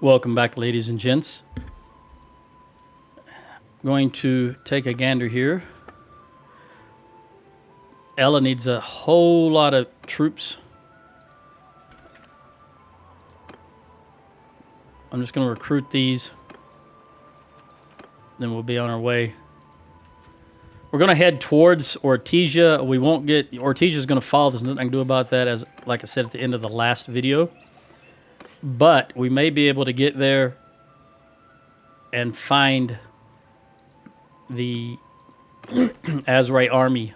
Welcome back, ladies and gents. Going to take a gander here. Ella needs a whole lot of troops. I'm just going to recruit these. Then we'll be on our way. We're going to head towards Ortesia. We won't get... Ortesia's going to fall. There's nothing I can do about that, as like I said at the end of the last video. But we may be able to get there and find the Azrai army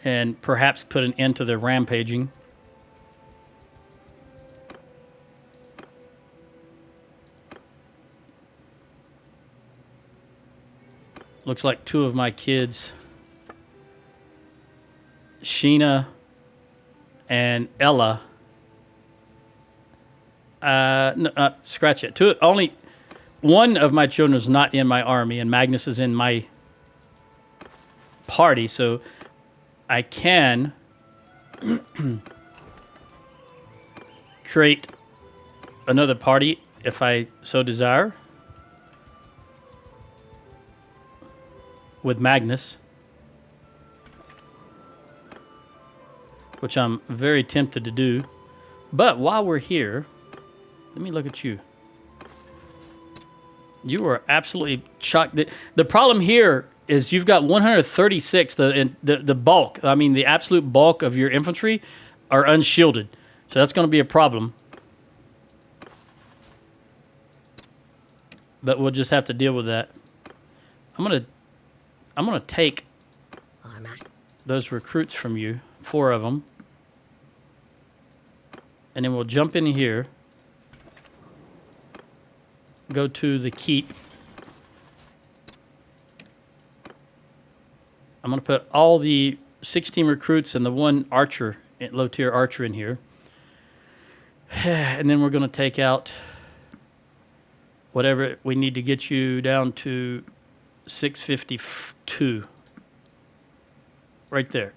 and perhaps put an end to their rampaging. Looks like two of my kids, Sheena and Ella. Scratch it. Only one of my children is not in my army, and Magnus is in my party, so I can create another party if I so desire with Magnus, which I'm very tempted to do. But while we're here, let me look at you. You are absolutely shocked. The problem here is you've got 136, the bulk, I mean the absolute bulk of your infantry are unshielded. So that's going to be a problem. But we'll just have to deal with that. I'm gonna take those recruits from you, 4 of them. And then we'll jump in here. Go to the keep. I'm going to put all the 16 recruits and the 1 archer, low-tier archer in here. And then we're going to take out whatever we need to get you down to 652. Right there.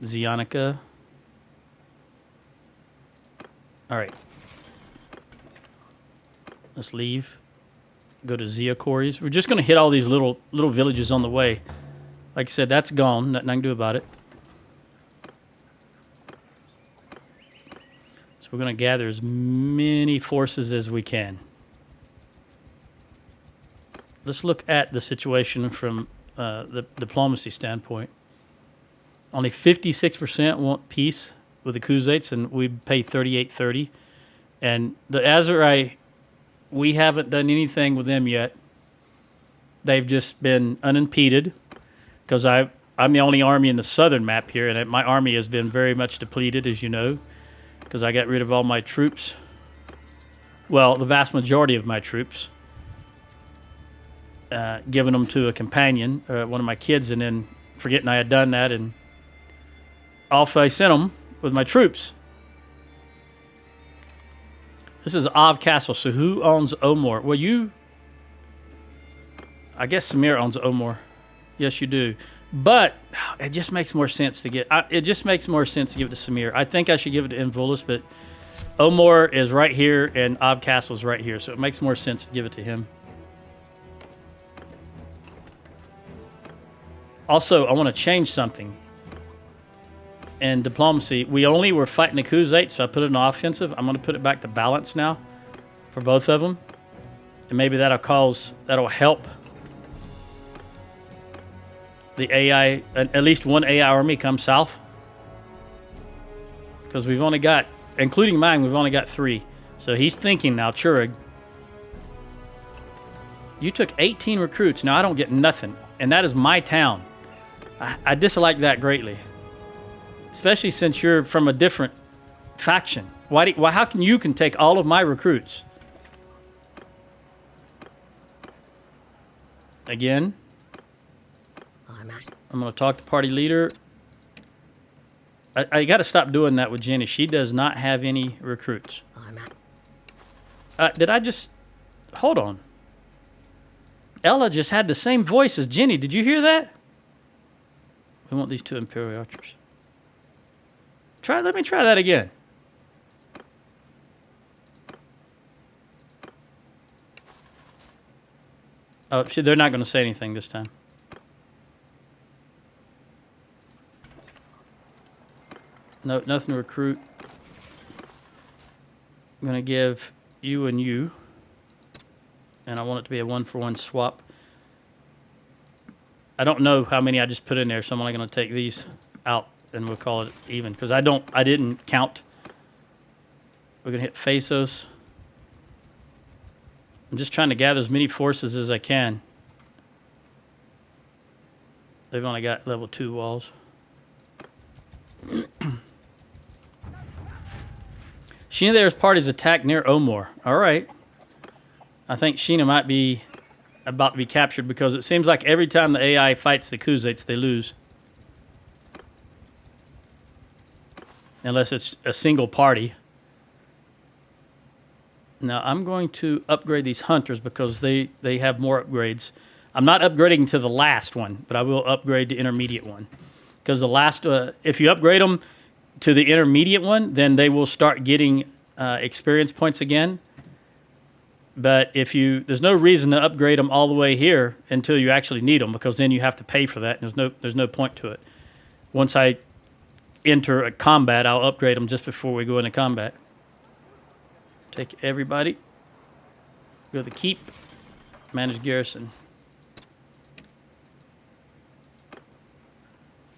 Zionica. All right. Let's leave. Go to Ziacoris. We're just going to hit all these little villages on the way. Like I said, that's gone. Nothing I can do about it. So we're going to gather as many forces as we can. Let's look at the situation from the diplomacy standpoint. Only 56% want peace with the Khuzaits, and we pay 38.30. And the Azrai, we haven't done anything with them yet. They've just been unimpeded, because I'm the only army in the southern map here, and my army has been very much depleted, as you know, because I got rid of all my troops. Well, the vast majority of my troops. Giving them to a companion, one of my kids, and then forgetting I had done that, and off I sent them with my troops. This is Av Castle, so who owns Omor? Well, I guess Samir owns Omor. Yes, you do. But it just makes more sense to give it to Samir. I think I should give it to Invulus, but Omor is right here, and Av Castle is right here, so it makes more sense to give it to him. Also, I want to change something. In diplomacy, we only were fighting the Khuzait, so I put it in offensive. I'm going to put it back to balance now for both of them. And maybe that'll help the AI, at least one AI army come south. Because we've only got, including mine, we've only got 3. So he's thinking now, Churig. You took 18 recruits. Now I don't get nothing. And that is my town. I dislike that greatly. Especially since you're from a different faction. How can you take all of my recruits? Again. I'm going to talk to party leader. I got to stop doing that with Jenny. She does not have any recruits. Did I just... Hold on. Ella just had the same voice as Jenny. Did you hear that? We want these 2 Imperial archers. Let me try that again. Oh, shit, they're not going to say anything this time. No, nothing to recruit. I'm going to give you and you. And I want it to be a 1-for-1 swap. I don't know how many I just put in there, so I'm only going to take these out and we'll call it even. Because I didn't count. We're going to hit Phasos. I'm just trying to gather as many forces as I can. They've only got level 2 walls. Sheena there's parties attack near Omor. All right. I think Sheena might be about to be captured because it seems like every time the AI fights the Khuzaits, they lose. Unless it's a single party. Now, I'm going to upgrade these hunters because they have more upgrades. I'm not upgrading to the last one, but I will upgrade the intermediate one. Because the last, if you upgrade them to the intermediate one, then they will start getting experience points again. But there's no reason to upgrade them all the way here until you actually need them, because then you have to pay for that. And there's no point to it. Once I enter a combat, I'll upgrade them just before we go into combat. Take everybody. Go to the keep. Manage garrison.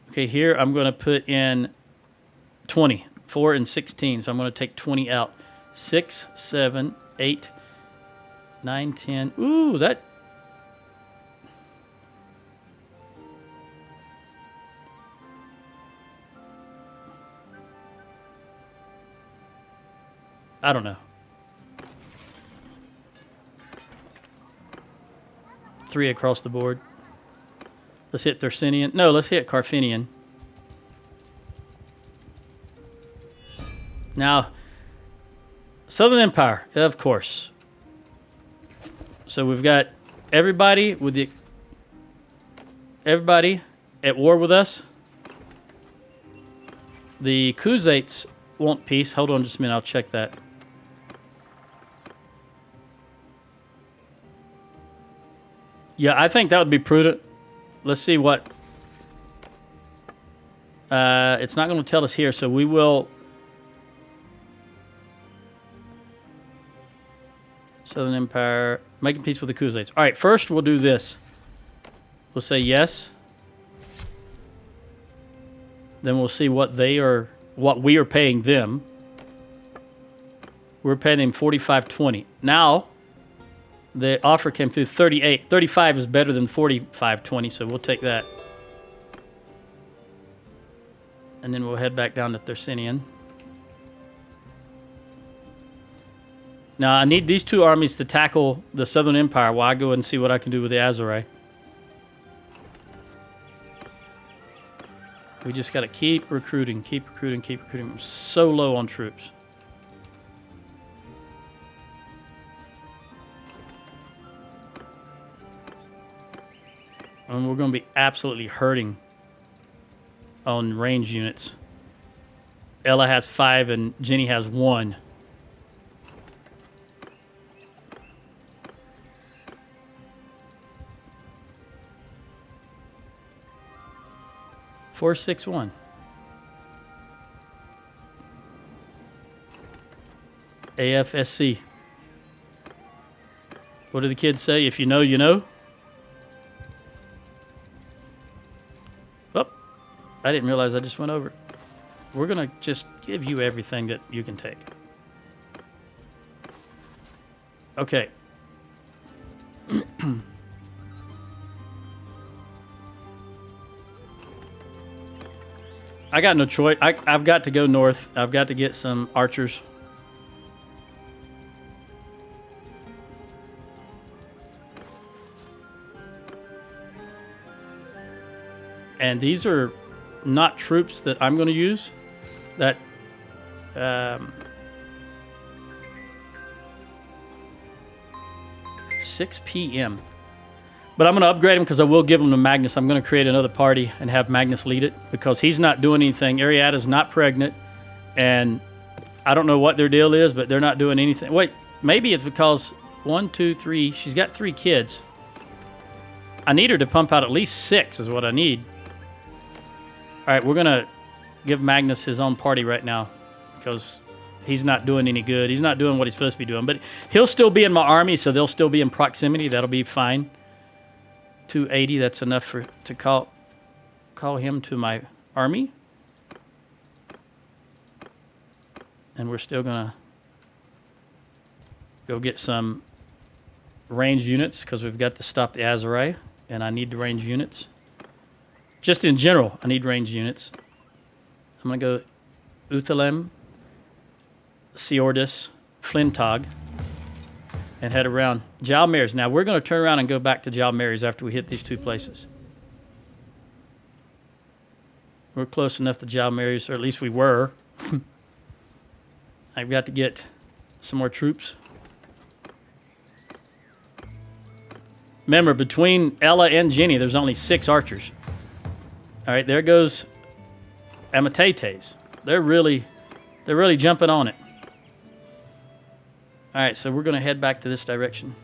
Okay, here I'm going to put in 20. 4 and 16. So I'm going to take 20 out. 6, 7, 8, 9, 10. Ooh, that... I don't know. 3 across the board. Let's hit Thursinian. No, let's hit Carfinian. Now, Southern Empire, of course. So we've got everybody at war with us. The Khuzaits want peace. Hold on just a minute, I'll check that. Yeah, I think that would be prudent. Let's see what... it's not going to tell us here, so we will... Southern Empire, making peace with the Khuzaits. All right, first we'll do this. We'll say yes. Then we'll see what we are paying them. We're paying them 45.20. Now, the offer came through 38. 35 is better than 45.20, so we'll take that. And then we'll head back down to Thursinian. Now, I need these 2 armies to tackle the Southern Empire while I go and see what I can do with the Azorai. We just got to keep recruiting, keep recruiting, keep recruiting. I'm so low on troops. And we're going to be absolutely hurting on range units. Ella has 5 and Jenny has 1. Four, 6, 1. AFSC. What do the kids say? If you know, you know. Oh, I didn't realize I just went over. We're going to just give you everything that you can take. Okay. I got no choice. I've got to go north. I've got to get some archers. And these are not troops that I'm going to use. That 6 p.m. But I'm going to upgrade him because I will give him to Magnus. I'm going to create another party and have Magnus lead it because he's not doing anything. Ariada's not pregnant. And I don't know what their deal is, but they're not doing anything. Wait, maybe it's because 1, 2, 3. She's got 3 kids. I need her to pump out at least 6 is what I need. All right, we're going to give Magnus his own party right now because he's not doing any good. He's not doing what he's supposed to be doing. But he'll still be in my army, so they'll still be in proximity. That'll be fine. 280, that's enough to call him to my army. And we're still going to go get some range units because we've got to stop the Azarai, and I need the range units. Just in general, I need range units. I'm going to go Uthalem, Seordis, Flintog, and head around. Jalmares. Now, we're going to turn around and go back to Jalmares after we hit these 2 places. We're close enough to Jalmares, or at least we were. I've got to get some more troops. Remember, between Ella and Jenny, there's only 6 archers. All right, there goes Amatetes. They're really jumping on it. All right, so we're going to head back to this direction.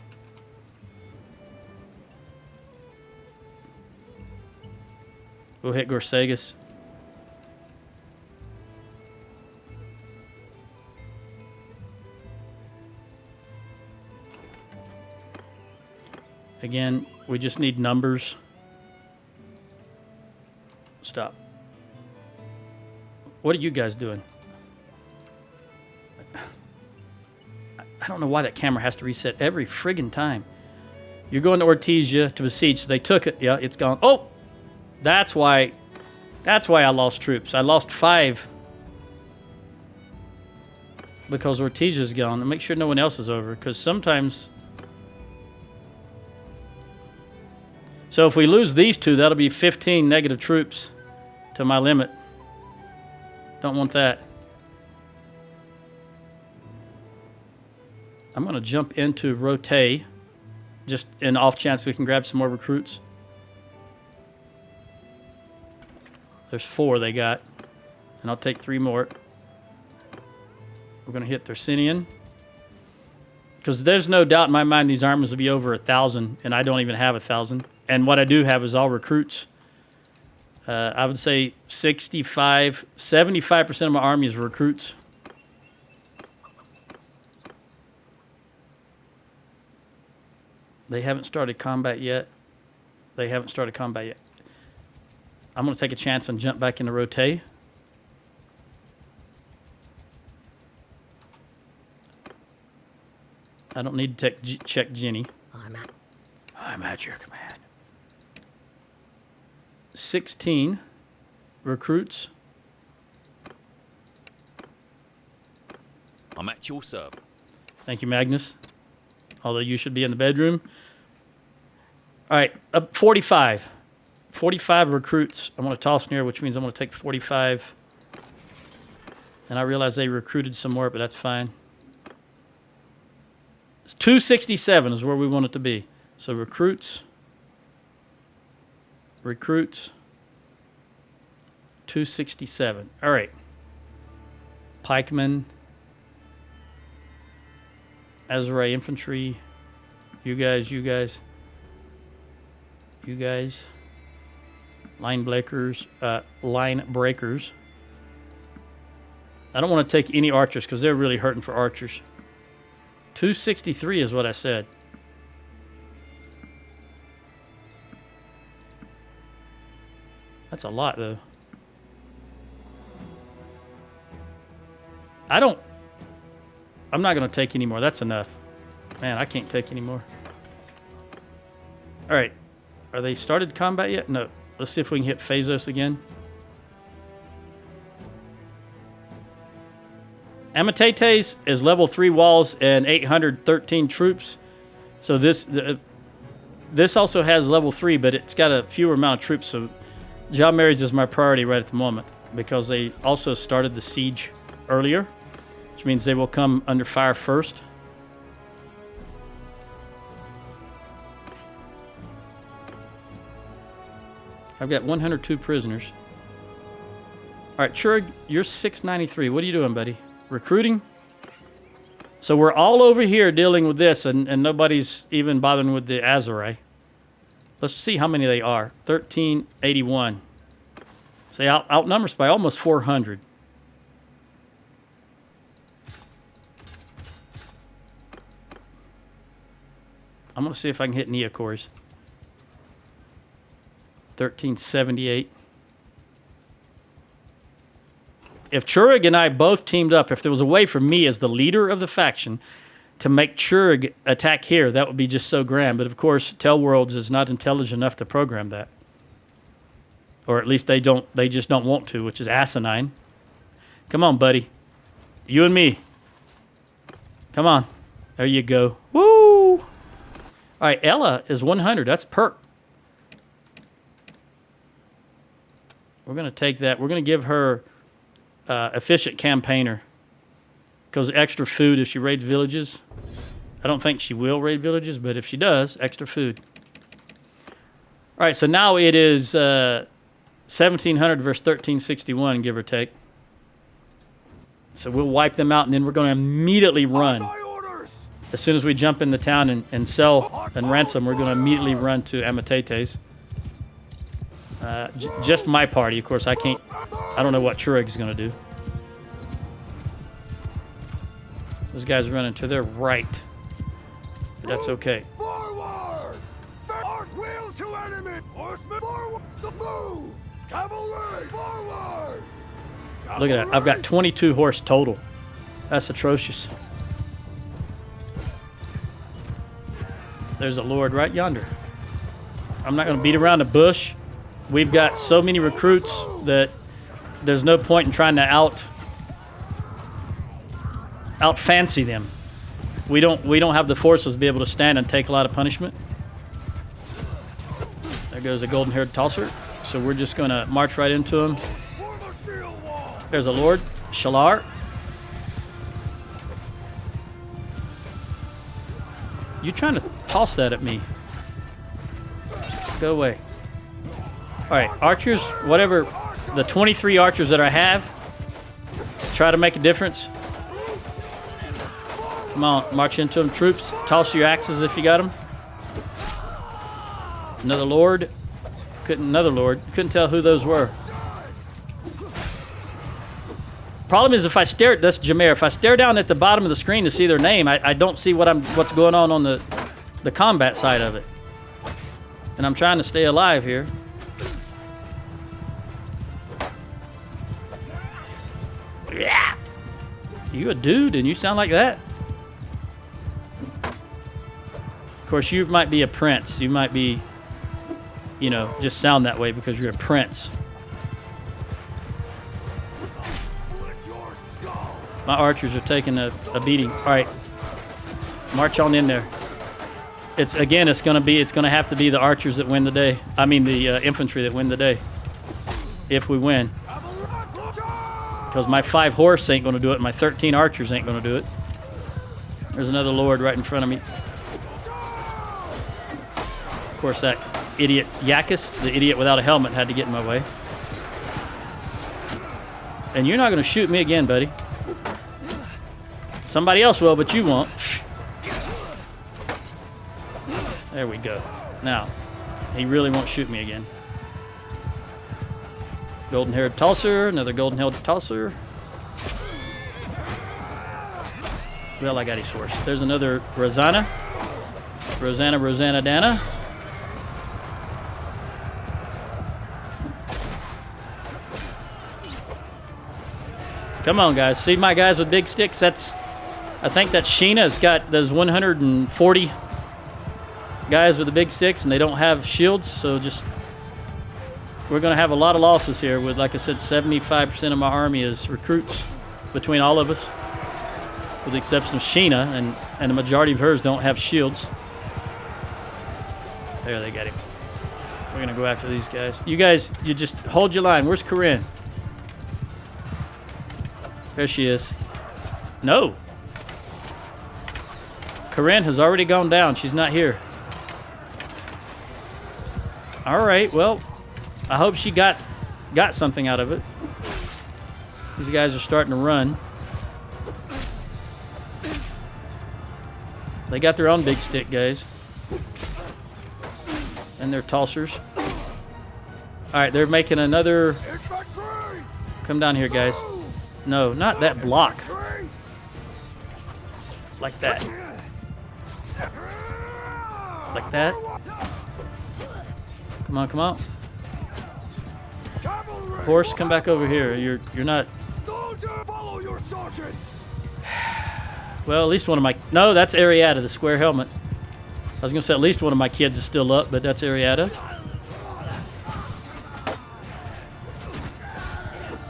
We'll hit Gorsegas. Again, we just need numbers. Stop. What are you guys doing? I don't know why that camera has to reset every friggin' time. You're going to Ortesia to besiege. So they took it. Yeah, it's gone. Oh, that's why I lost troops. I lost 5 because Ortesia's gone. And make sure no one else is over, because sometimes. So if we lose these 2, that'll be 15 negative troops to my limit. Don't want that. I'm going to jump into Rote, just in off chance we can grab some more recruits. There's 4 they got, and I'll take 3 more. We're going to hit Thercinian, because there's no doubt in my mind these armies will be over 1,000, and I don't even have 1,000. And what I do have is all recruits. I would say 75% of my army is recruits. They haven't started combat yet. I'm going to take a chance and jump back into Rote. I don't need to check Jenny. I'm at your command. 16 recruits. I'm at your service. Thank you, Magnus. Although you should be in the bedroom. All right, 45. 45 recruits. I'm going to toss near, which means I'm going to take 45. And I realize they recruited some more, but that's fine. It's 267 is where we want it to be. So recruits. 267. All right. Pikemen. Azarai infantry. You guys. Line breakers. I don't want to take any archers because they're really hurting for archers. 263 is what I said. That's a lot, though. I'm not going to take any more. That's enough. Man, I can't take any more. All right. Are they started combat yet? No. Let's see if we can hit Phazos again. Amatetes is level 3 walls and 813 troops. So this also has level 3, but it's got a fewer amount of troops. So Jalmares is my priority right at the moment because they also started the siege earlier, which means they will come under fire first. I've got 102 prisoners. All right, Churg, you're 693. What are you doing, buddy? Recruiting? So we're all over here dealing with this, and nobody's even bothering with the Azurai. Let's see how many they are. 1381. So they outnumber us by almost 400. I'm going to see if I can hit Neocores. 1378. If Churg and I both teamed up, if there was a way for me as the leader of the faction to make Churg attack here, that would be just so grand. But of course, Tell Worlds is not intelligent enough to program that. Or at least they just don't want to, which is asinine. Come on, buddy. You and me. Come on. There you go. Woo! All right, Ella is 100. That's perk. We're going to take that. We're going to give her efficient campaigner. Because extra food if she raids villages. I don't think she will raid villages, but if she does, extra food. All right, so now it is 1700 versus 1361, give or take. So we'll wipe them out, and then we're going to immediately run. As soon as we jump in the town and sell and ransom, we're going to immediately run to Amatetes. Just my party, of course. I don't know what Churig's going to do. Those guys running to their right. But that's okay. Forward! Wheel to enemy! Horsemen forward! Move! Cavalry forward! Look at that. I've got 22 horse total. That's atrocious. There's a lord right yonder. I'm not going to beat around the bush. We've got so many recruits that there's no point in trying to out fancy them. We don't have the forces to be able to stand and take a lot of punishment. There goes a golden-haired tosser. So we're just going to march right into him. There's a lord, Shalar. You trying to toss that at me? Go away. All right, archers, whatever, the 23 archers that I have, try to make a difference. Come on, march into them. Troops, toss your axes if you got them. Another lord. Couldn't tell who those were. Problem is, if I stare at this Jameer, if I stare down at the bottom of the screen to see their name, I don't see what's going on the combat side of it. And I'm trying to stay alive here. Yeah. You a dude and you sound like that? Of course, you might be a prince. You might be, just sound that way because you're a prince. My archers are taking a beating. All right, march on in there. It's going to have to be the archers that win the day. I mean, the infantry that win the day. If we win. Because my 5 horse ain't going to do it. My 13 archers ain't going to do it. There's another lord right in front of me. Of course, that idiot Yakis, the idiot without a helmet, had to get in my way. And you're not going to shoot me again, buddy. Somebody else will, but you won't. There we go. Now, he really won't shoot me again. Golden-haired tosser, another golden-haired tosser. Well, I got his horse. There's another Rosanna. Rosanna Dana. Come on, guys. See my guys with big sticks? I think that Sheena's got those 140 guys with the big sticks, and they don't have shields, so we're going to have a lot of losses here with, like I said, 75% of my army is recruits between all of us, with the exception of Sheena, and the majority of hers don't have shields. There, they got him. We're going to go after these guys. You guys, you just hold your line. Where's Corinne? There she is. No. Corinne has already gone down. She's not here. All right, well, I hope she got something out of it. These guys are starting to run. They got their own big stick, guys. And their tossers. Alright, they're making another... Infantry! Come down here, guys. No, not that block. Infantry! Like that. Like that. Come on, come on. Cavalry! Horse, come back over here. You're not... Soldier, follow your sergeants! Well, at least one of my... No, that's Arietta, the square helmet. I was going to say at least one of my kids is still up, but that's Arietta.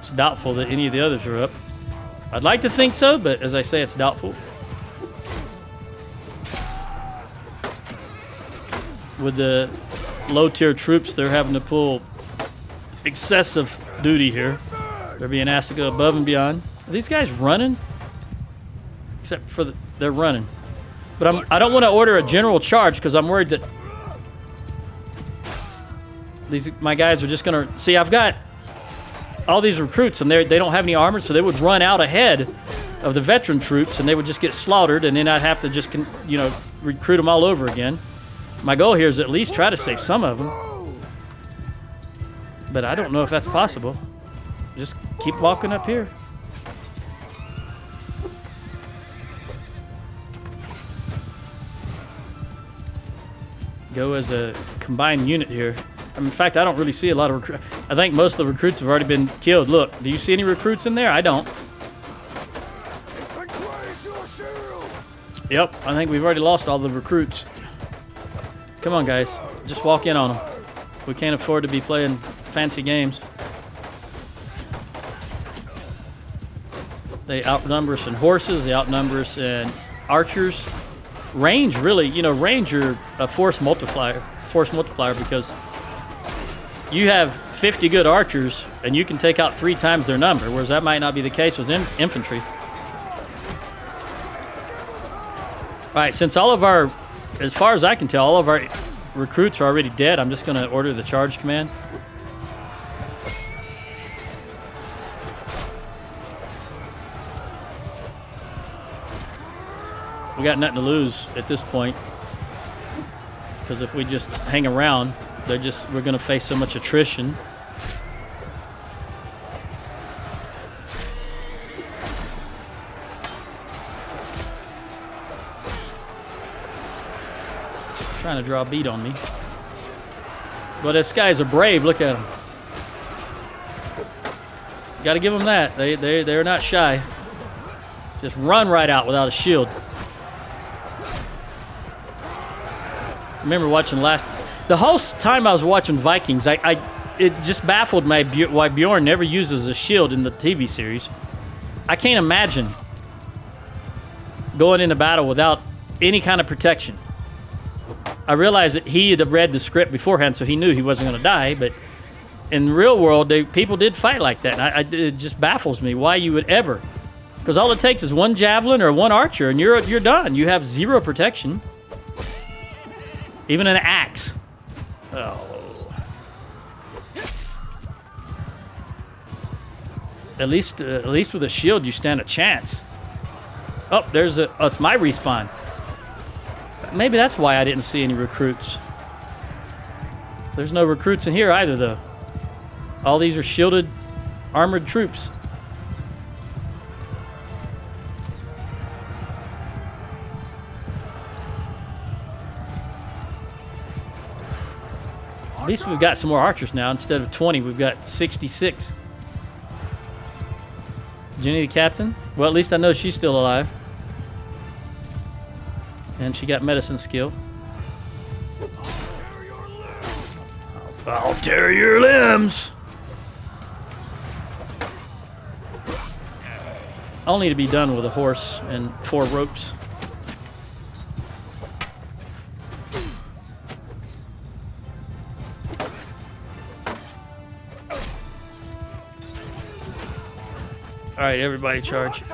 It's doubtful that any of the others are up. I'd like to think so, but as I say, it's doubtful. With the low-tier troops, they're having to pull excessive duty here. They're being asked to go above and beyond. Are these guys running? Except for they're running. But I don't want to order a general charge because I'm worried that my guys are just going to... See, I've got all these recruits, and they don't have any armor, so they would run out ahead of the veteran troops, and they would just get slaughtered, and then I'd have to just, recruit them all over again. My goal here is at least try to save some of them. But I don't know if that's possible. Just keep walking up here. Go as a combined unit here. In fact, I don't really see a lot of recruits. I think most of the recruits have already been killed. Look, do you see any recruits in there? I don't. Raise your shields! Yep, I think we've already lost all the recruits. Come on, guys. Just walk in on them. We can't afford to be playing fancy games. They outnumber us in horses. They outnumber us in archers. Range, really, range are a force multiplier because you have 50 good archers and you can take out 3 times their number, whereas that might not be the case with infantry. All right, since all of our, as far as I can tell, all of our recruits are already dead, I'm just going to order the charge command. We got nothing to lose at this point, because if we just hang around, we're going to face so much attrition. Trying to draw a bead on me. But this guys are brave. Look at them. Got to give them that. They're not shy. Just run right out without a shield. Remember watching the whole time I was watching Vikings, it just baffled me why Bjorn never uses a shield in the TV series. I can't imagine going into battle without any kind of protection. I realized that he had read the script beforehand, so he knew he wasn't going to die, but in the real world, people did fight like that, and it just baffles me why you would ever. Because all it takes is one javelin or one archer, and you're done. You have zero protection. Even an axe. Oh. At least with a shield, you stand a chance. Oh, it's my respawn. Maybe that's why I didn't see any recruits. There's no recruits in here either, though. All these are shielded, armored troops. At least we've got some more archers now. Instead of 20, we've got 66. Jenny the captain? Well, at least I know she's still alive. And she got medicine skill. I'll tear your limbs! Only to be done with a horse and 4 ropes. All right, everybody charge.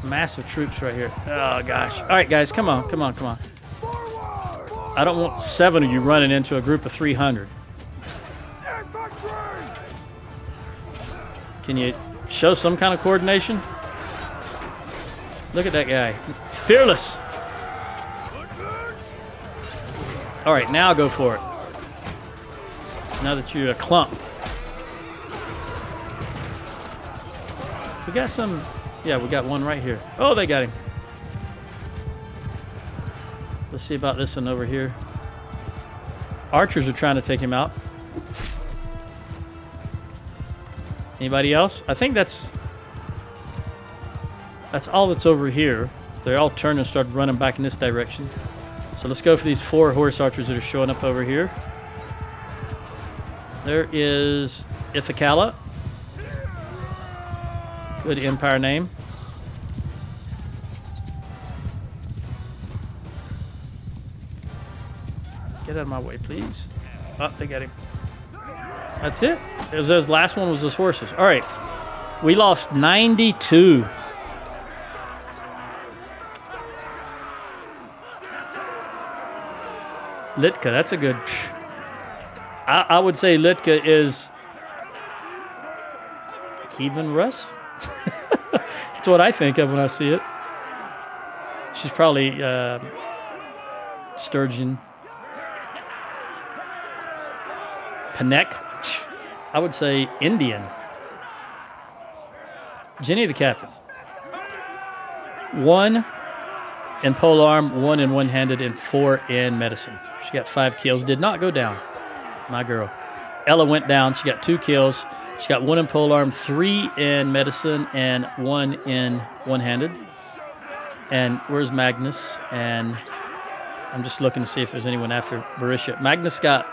Massive troops right here. Oh, gosh. All right, guys, come on, come on, come on. I don't want 7 of you running into a group of 300. Infantry! Can you show some kind of coordination? Look at that guy. Fearless. All right, now go for it. Now that you're a clump. We got some... Yeah, we got one right here. Oh, they got him. Let's see about this one over here. Archers are trying to take him out. Anybody else? I think that's all that's over here. They all turned and started running back in this direction. So let's go for these 4 horse archers that are showing up over here. There is Ithacala. Good Empire name. Get out of my way, please. Oh, they got him. That's it. Those last one was his horses. All right. We lost 92. Litka, that's a good... I would say Litka is... Kievan Russ? That's what I think of when I see it. She's probably Sturgian. Panek? I would say Indian. Jenny the captain. 1 in polearm, 1 in one-handed, and 4 in medicine. She got 5 kills. Did not go down. My girl. Ella went down. She got 2 kills. She got 1 in polearm, 3 in medicine, and 1 in one-handed. And where's Magnus? And I'm just looking to see if there's anyone after Barisha. Magnus got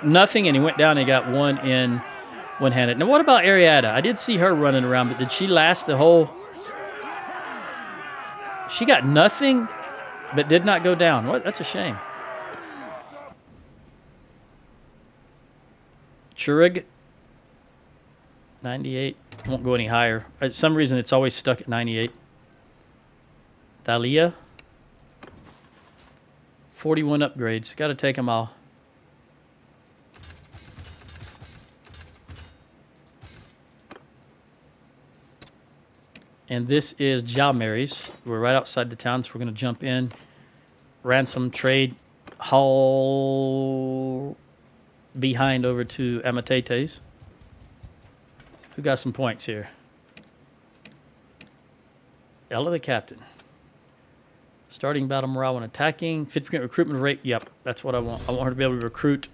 nothing, and he went down and he got 1 in one-handed. Now, what about Ariada? I did see her running around, but did she last the whole... She got nothing, but did not go down. What? That's a shame. Churig, 98. Won't go any higher. For some reason, it's always stuck at 98. Thalia, 41 upgrades. Got to take them all. And this is Jalmary's. We're right outside the town, so we're going to jump in. Ransom, trade, haul behind over to Amatetes. Who got some points here? Ella the captain. Starting battle morale when attacking. 50% recruitment rate. Yep, that's what I want. I want her to be able to recruit.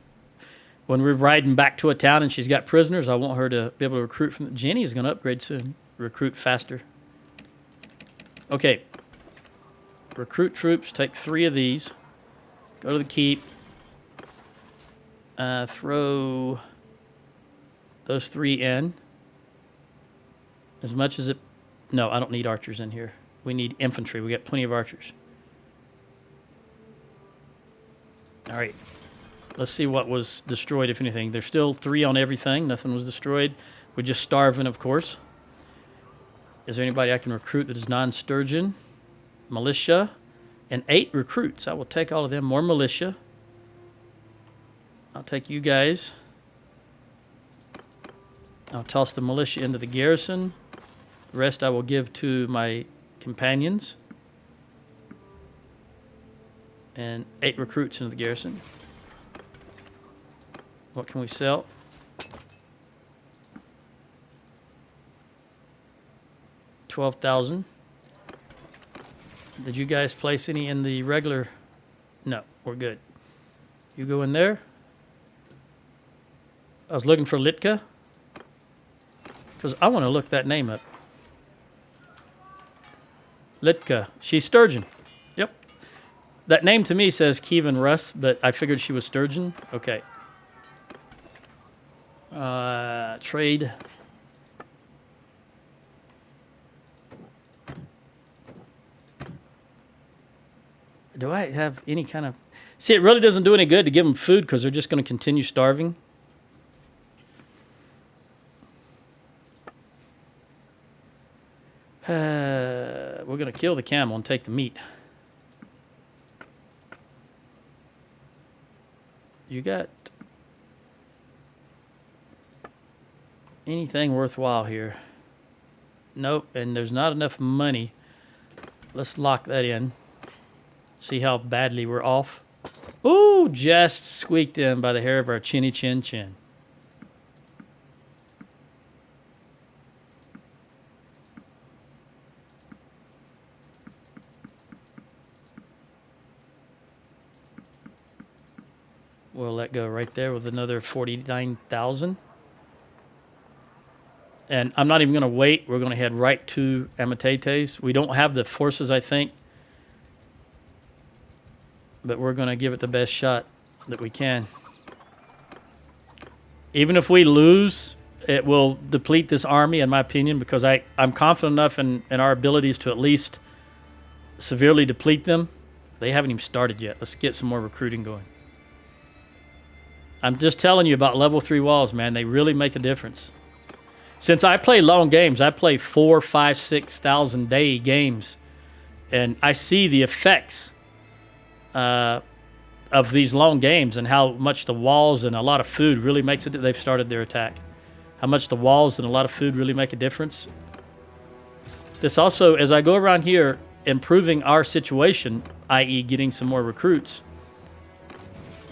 When we're riding back to a town and she's got prisoners, I want her to be able to recruit from... Jenny is going to upgrade soon. Recruit faster. Okay. Recruit troops. Take 3 of these. Go to the keep. Throw those 3 in. As much as it... No, I don't need archers in here. We need infantry. We got plenty of archers. All right. Let's see what was destroyed, if anything. There's still 3 on everything. Nothing was destroyed. We're just starving, of course. Is there anybody I can recruit that is non-Sturgian? Militia. And 8 recruits. I will take all of them. More militia. I'll take you guys. I'll toss the militia into the garrison. The rest I will give to my companions. And 8 recruits into the garrison. What can we sell? $12,000. Did you guys place any in the regular? No, we're good. You go in there. I was looking for Litka because I want to look that name up. Litka. She's Sturgeon. Yep. That name to me says Kievan Russ, but I figured she was Sturgeon. Okay. Trade. Do I have any kind of... See, it really doesn't do any good to give them food because they're just going to continue starving. We're going to kill the camel and take the meat. You got anything worthwhile here? Nope, and there's not enough money. Let's lock that in. See how badly we're off. Ooh, just squeaked in by the hair of our chinny chin chin. We'll let go right there with another 49,000. And I'm not even going to wait. We're going to head right to Amatetes. We don't have the forces, I think. But we're going to give it the best shot that we can. Even if we lose, it will deplete this army, in my opinion, because I'm confident enough in our abilities to at least severely deplete them. They haven't even started yet. Let's get some more recruiting going. I'm just telling you about level 3 walls, man. They really make a difference. Since I play long games, I play 4, 5, 6,000 day games, and I see the effects of these long games and how much the walls and a lot of food really makes it. They've started their attack. How much the walls and a lot of food really make a difference. This also, as I go around here, improving our situation, i.e. getting some more recruits,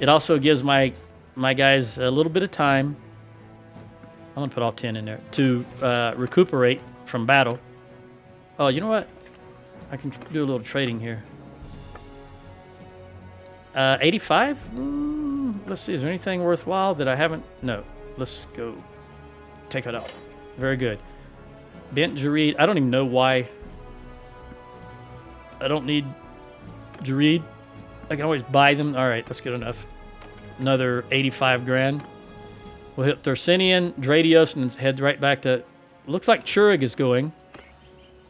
it also gives my guys a little bit of time. I'm going to put all 10 in there to recuperate from battle. Oh, you know what? I can do a little trading here. 85? Let's see. Is there anything worthwhile that I haven't? No. Let's go take it out. Very good. Bent Gird. I don't even know why. I don't need Gird. I can always buy them. All right, that's good enough. Another 85 grand. We'll hit Thursinian, Dradios, and head right back to. Looks like Churig is going.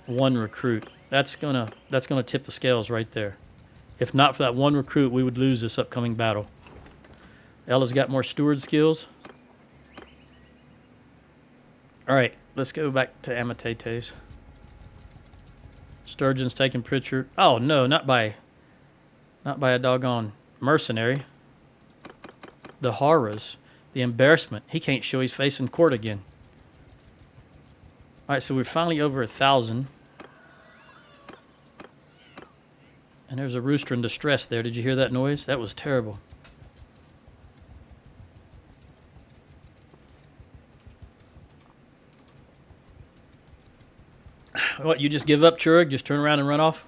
1 recruit. That's gonna tip the scales right there. If not for that 1 recruit, we would lose this upcoming battle. Ella's got more steward skills. All right, let's go back to Amatetes. Sturgeon's taking picture. Oh no, not by a doggone mercenary. The horrors, the embarrassment. He can't show his face in court again. All right, so we're finally over 1,000. And there's a rooster in distress there. Did you hear that noise? That was terrible. What, you just give up, Churig? Just turn around and run off?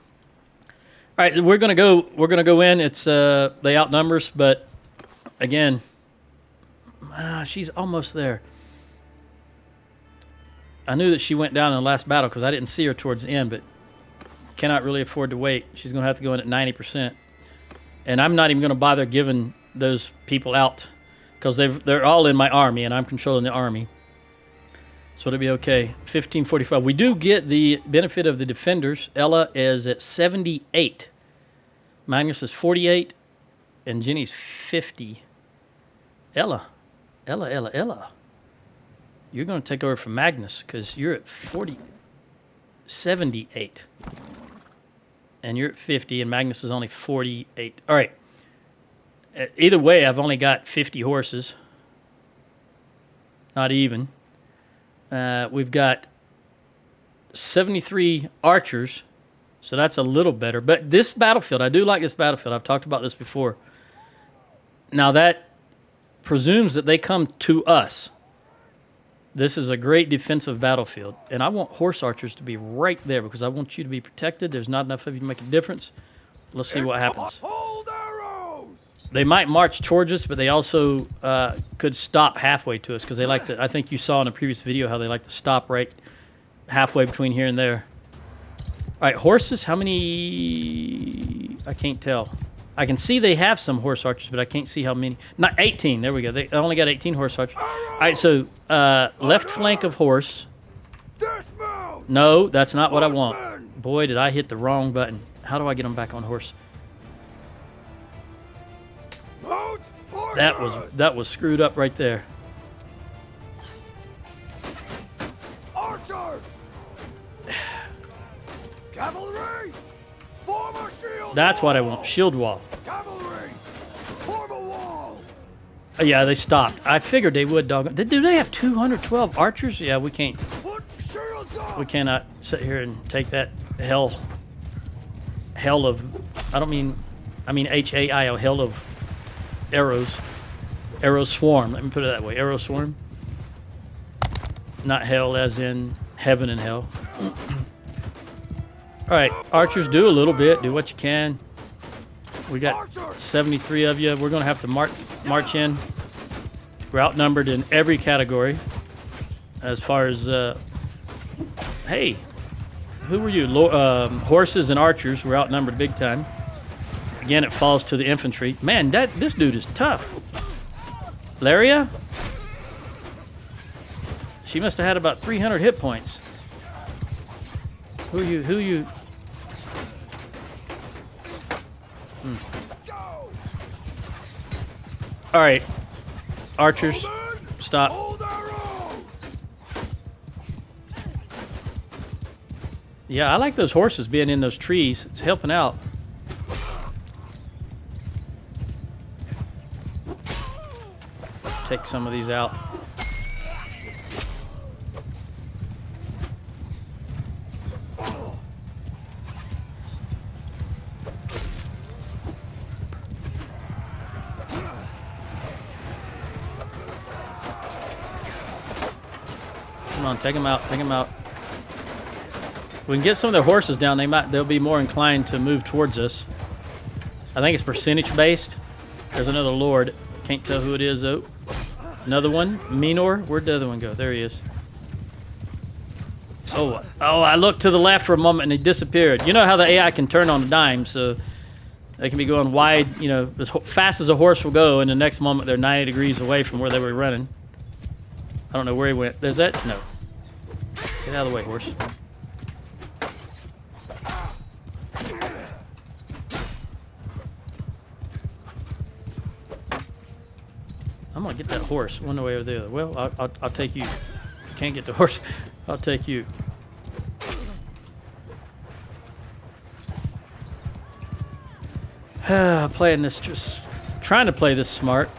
All right, we're gonna go in. It's they outnumber us, but again, she's almost there. I knew that she went down in the last battle because I didn't see her towards the end, but cannot really afford to wait. She's going to have to go in at 90%. And I'm not even going to bother giving those people out because they're all in my army, and I'm controlling the army. So it'll be okay. 1545. We do get the benefit of the defenders. Ella is at 78. Magnus is 48. And Jenny's 50. Ella. You're going to take over from Magnus because you're at 78. And you're at 50, and Magnus is only 48. All right. Either way, I've only got 50 horses. Not even. We've got 73 archers, so that's a little better. But this battlefield, I do like this battlefield. I've talked about this before. Now, that presumes that they come to us. This is a great defensive battlefield, and I want horse archers to be right there because I want you to be protected. There's not enough of you to make a difference. Let's see what happens. Hold arrows! They might march towards us, but they also could stop halfway to us because they like to. I think you saw in a previous video how they like to stop right halfway between here and there. All right, horses. How many? I can't tell. I can see they have some horse archers, but I can't see how many. Not 18. There we go. They only got 18 horse archers. All right, so left flank of horse. Dismount! No, that's not what I want. Boy, did I hit the wrong button. How do I get them back on horse? Mount That was screwed up right there. archers! Cavalry! Form a shield That's wall! what I want. Shield wall. Cavalry! Form a wall! Yeah, they stopped. I figured they would, dog. Do they have 212 archers? Yeah, we can't. Put shields up. We cannot sit here and take that hell of. I mean HAIO, hell of arrows. Arrow swarm. Let me put it that way. Arrow swarm. Not hell as in heaven and hell. All right, archers, do a little bit. Do what you can. We got 73 of you. We're going to have to march in. We're outnumbered in every category. As far as, hey, who were you? Horses and archers were outnumbered big time. Again, it falls to the infantry. Man, this dude is tough. Laria? She must have had about 300 hit points. Who you? All right, archers, stop. Hold arrows. Yeah, I like those horses being in those trees. It's helping out. Take some of these out. Come on, take them out. Take them out. If we can get some of their horses down, they'll be more inclined to move towards us. I think it's percentage based. There's another lord. Can't tell who it is though. Another one. Minor. Where'd the other one go? There he is. Oh, I looked to the left for a moment and he disappeared. You know how the AI can turn on a dime, so they can be going wide, you know, as fast as a horse will go, and the next moment they're 90 degrees away from where they were running. I don't know where he went. There's that? No. Get out of the way, horse. I'm gonna get that horse one way or the other. Well, I'll take you. If you can't get the horse, I'll take you. Playing this, just trying to play this smart.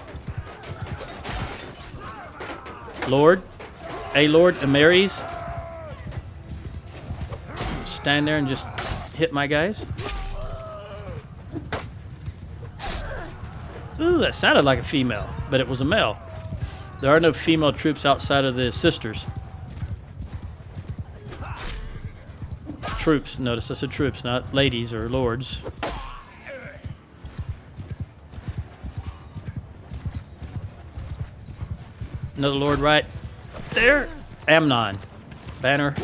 Lord, Lord, Amaris. Stand there and just hit my guys. Ooh, that sounded like a female, but it was a male. There are no female troops outside of the sisters. Troops, notice I said troops, not ladies or lords. Another lord right there. Amnon. Banner.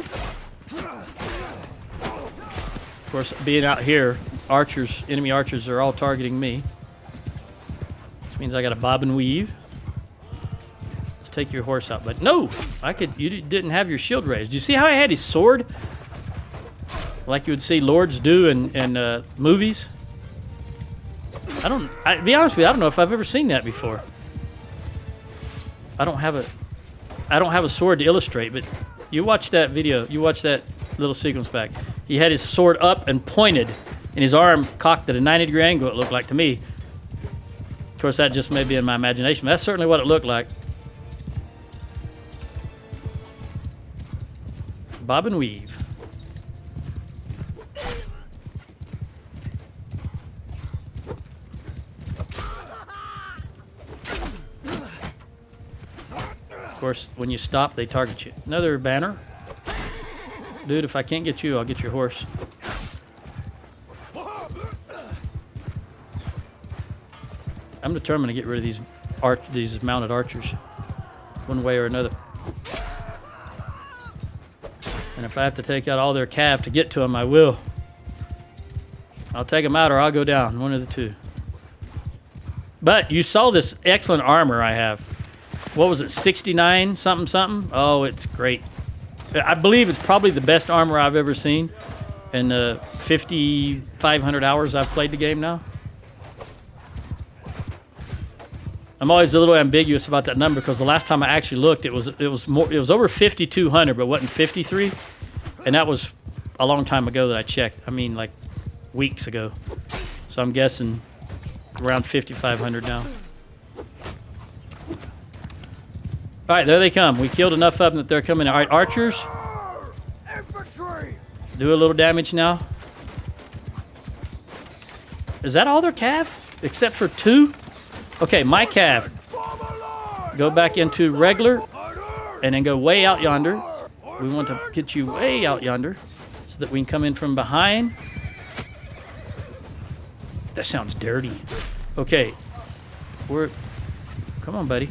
Of course, being out here, archers, enemy archers are all targeting me. Which means I got to bob and weave. Let's take your horse out. But no, you didn't have your shield raised. Do you see how I had his sword? Like you would see lords do in movies? To be honest with you, I don't know if I've ever seen that before. I don't have a sword to illustrate, but you watch that video, you watch that little sequence back. He had his sword up and pointed, and his arm cocked at a 90-degree angle, it looked like to me. Of course, that just may be in my imagination, but that's certainly what it looked like. Bob and weave. Of course, when you stop, they target you. Another banner. Dude, if I can't get you, I'll get your horse. I'm determined to get rid of these mounted archers, one way or another. And if I have to take out all their cav to get to them, I will. I'll take them out or I'll go down, one of the two. But you saw this excellent armor I have. What was it, 69 something something? Oh, it's great. I believe it's probably the best armor I've ever seen in the 5,500 hours I've played the game now. I'm always a little ambiguous about that number because the last time I actually looked, it was over 5,200, but wasn't 53, and that was a long time ago that I checked. I mean, like weeks ago. So I'm guessing around 5,500 now. All right, there they come. We killed enough of them that they're coming. All right, archers, Infantry! do a little damage now. Is that all their cav? Except for 2? Okay, my cav. Bannerlord! Go back into regular and then go way out yonder. We want to get you way out yonder so that we can come in from behind. That sounds dirty. Okay. Come on, buddy.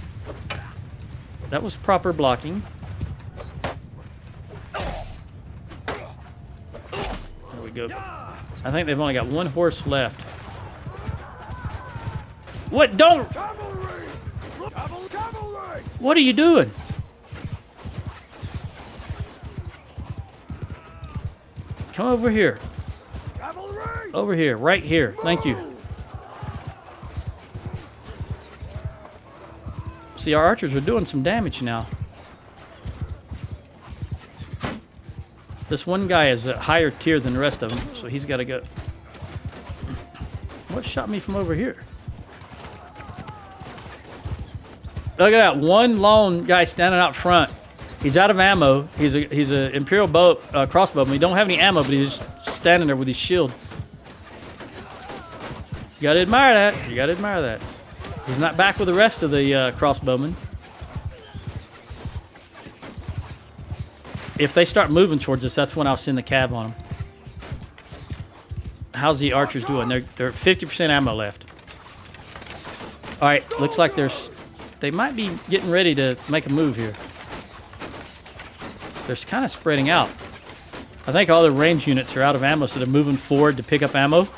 That was proper blocking. There we go. I think they've only got 1 horse left. What? Don't! Cavalry! Cavalry! What are you doing? Come over here. Cavalry! Over here. Right here. Thank you. See, our archers are doing some damage now. This one guy is a higher tier than the rest of them, so he's got to go. What shot me from over here? Look at that. One lone guy standing out front. He's out of ammo. He's a Imperial crossbowman. He don't have any ammo, but he's just standing there with his shield. You got to admire that. You got to admire that. He's not back with the rest of the crossbowmen. If they start moving towards us, that's when I'll send the cav on them. How's the archers doing? They're 50% ammo left. All right, looks like they might be getting ready to make a move here. They're kind of spreading out. I think all the range units are out of ammo, so they're moving forward to pick up ammo.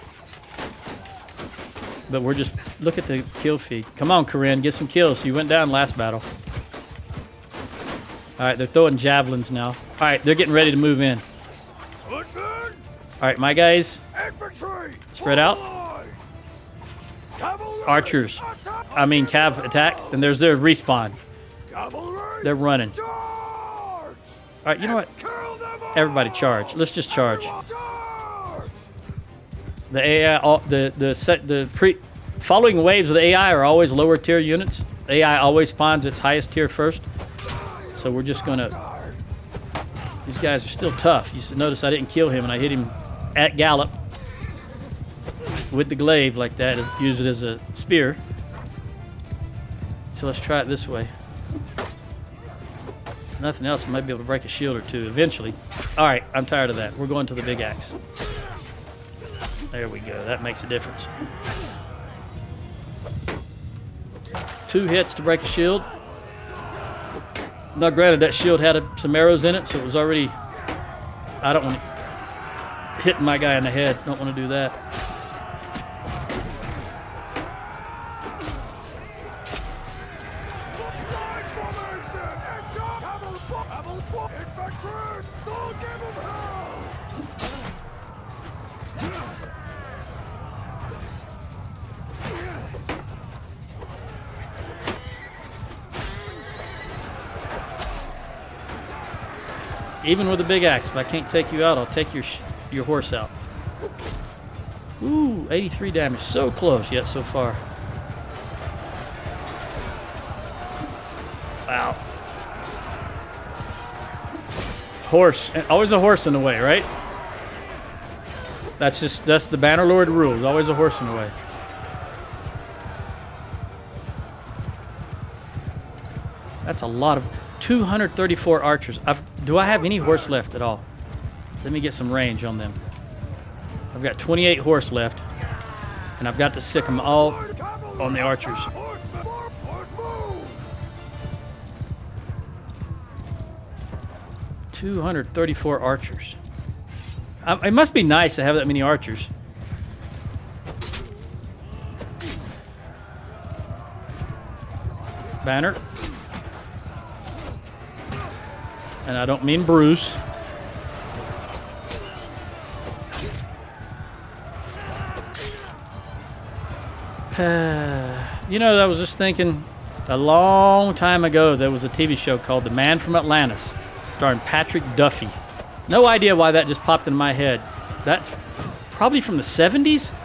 But we're just... Look at the kill feed. Come on, Corinne, get some kills. You went down last battle. All right, they're throwing javelins now. All right, they're getting ready to move in. All right, my guys, Infantry! spread out. Cavalry! Archers, cav attack, and there's their respawn. Cavalry! They're running. Charge! All right, you know what? Kill them all! Everybody charge. Let's just charge. Charge! The AI, following waves of the AI are always lower tier units. AI always spawns its highest tier first. So we're just gonna... These guys are still tough. You notice I didn't kill him, and I hit him at gallop with the glaive like that. Use it as a spear. So let's try it this way. Nothing else, I might be able to break a shield or 2 eventually. All right, I'm tired of that. We're going to the big axe. There we go. That makes a difference. 2 hits to break a shield. Now, granted, that shield had some arrows in it, so it was already... I don't want to... Hitting my guy in the head. Don't want to do that. Even with a big axe, if I can't take you out, I'll take your horse out. Ooh, 83 damage. So close yet so far. Wow. Horse. Always a horse in the way, right? That's the Bannerlord rules. Always a horse in the way. That's a lot of... 234 archers. Do I have any horse left at all? Let me get some range on them. I've got 28 horse left, and I've got to sick them all on the archers. 234 archers. It must be nice to have that many archers. Banner. And I don't mean Bruce. You know, I was just thinking, a long time ago, there was a TV show called The Man from Atlantis, starring Patrick Duffy. No idea why that just popped in my head. That's probably from the 70s? It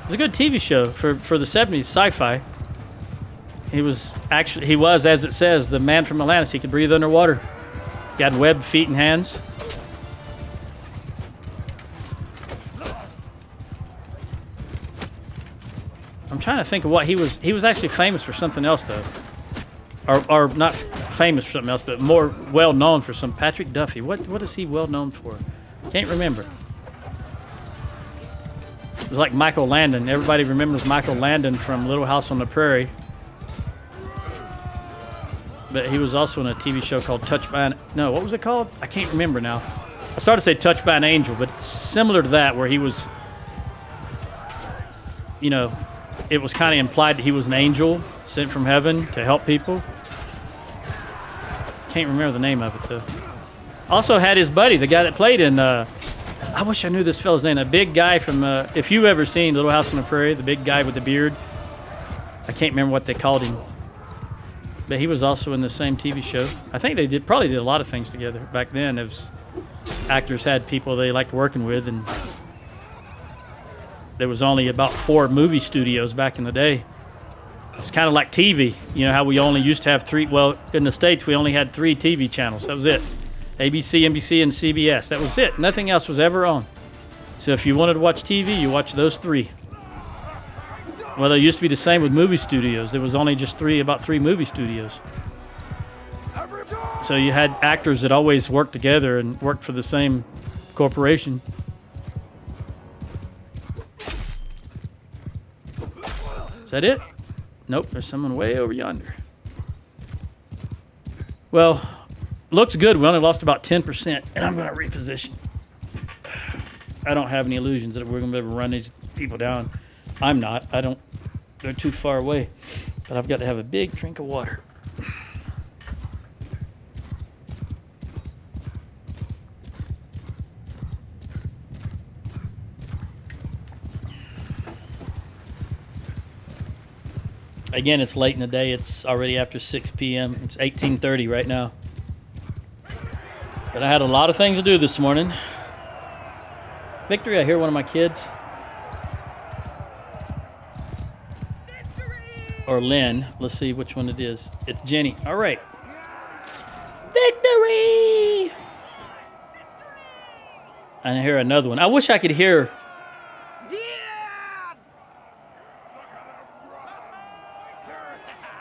was a good TV show for the 70s, sci-fi. He was, as it says, the man from Atlantis. He could breathe underwater. He had webbed feet and hands. I'm trying to think of what he was. He was actually famous for something else, though. Or not famous for something else, but more well known for some. Patrick Duffy. What is he well known for? Can't remember. It was like Michael Landon. Everybody remembers Michael Landon from Little House on the Prairie. But he was also in a TV show called Touched by an... No, what was it called? I can't remember now. I started to say Touched by an Angel, but it's similar to that, where he was... You know, it was kind of implied that he was an angel sent from heaven to help people. Can't remember the name of it, though. Also had his buddy, the guy that played in... I wish I knew this fella's name. A big guy from... if you've ever seen Little House on the Prairie, the big guy with the beard. I can't remember what they called him. But he was also in the same TV show. I think they probably did a lot of things together back then. Actors had people they liked working with, and there was only about 4 movie studios back in the day. It's kind of like TV. You know how we only used to have 3. Well, in the States, we only had 3 TV channels. That was it. ABC, NBC, and CBS. That was it. Nothing else was ever on. So if you wanted to watch TV, you watched those 3. Well, they used to be the same with movie studios. There was only just about 3 movie studios. So you had actors that always worked together and worked for the same corporation. Is that it? Nope, there's someone way over yonder. Well, looks good. We only lost about 10%, and I'm going to reposition. I don't have any illusions that we're going to be able to run these people down. I'm not. They're too far away. But I've got to have a big drink of water. Again, it's late in the day. It's already after 6 p.m. It's 18:30 right now. But I had a lot of things to do this morning. Victory, I hear one of my kids. Or Lynn. Let's see which one it is. It's Jenny. All right. Victory! And I hear another one. I wish I could hear.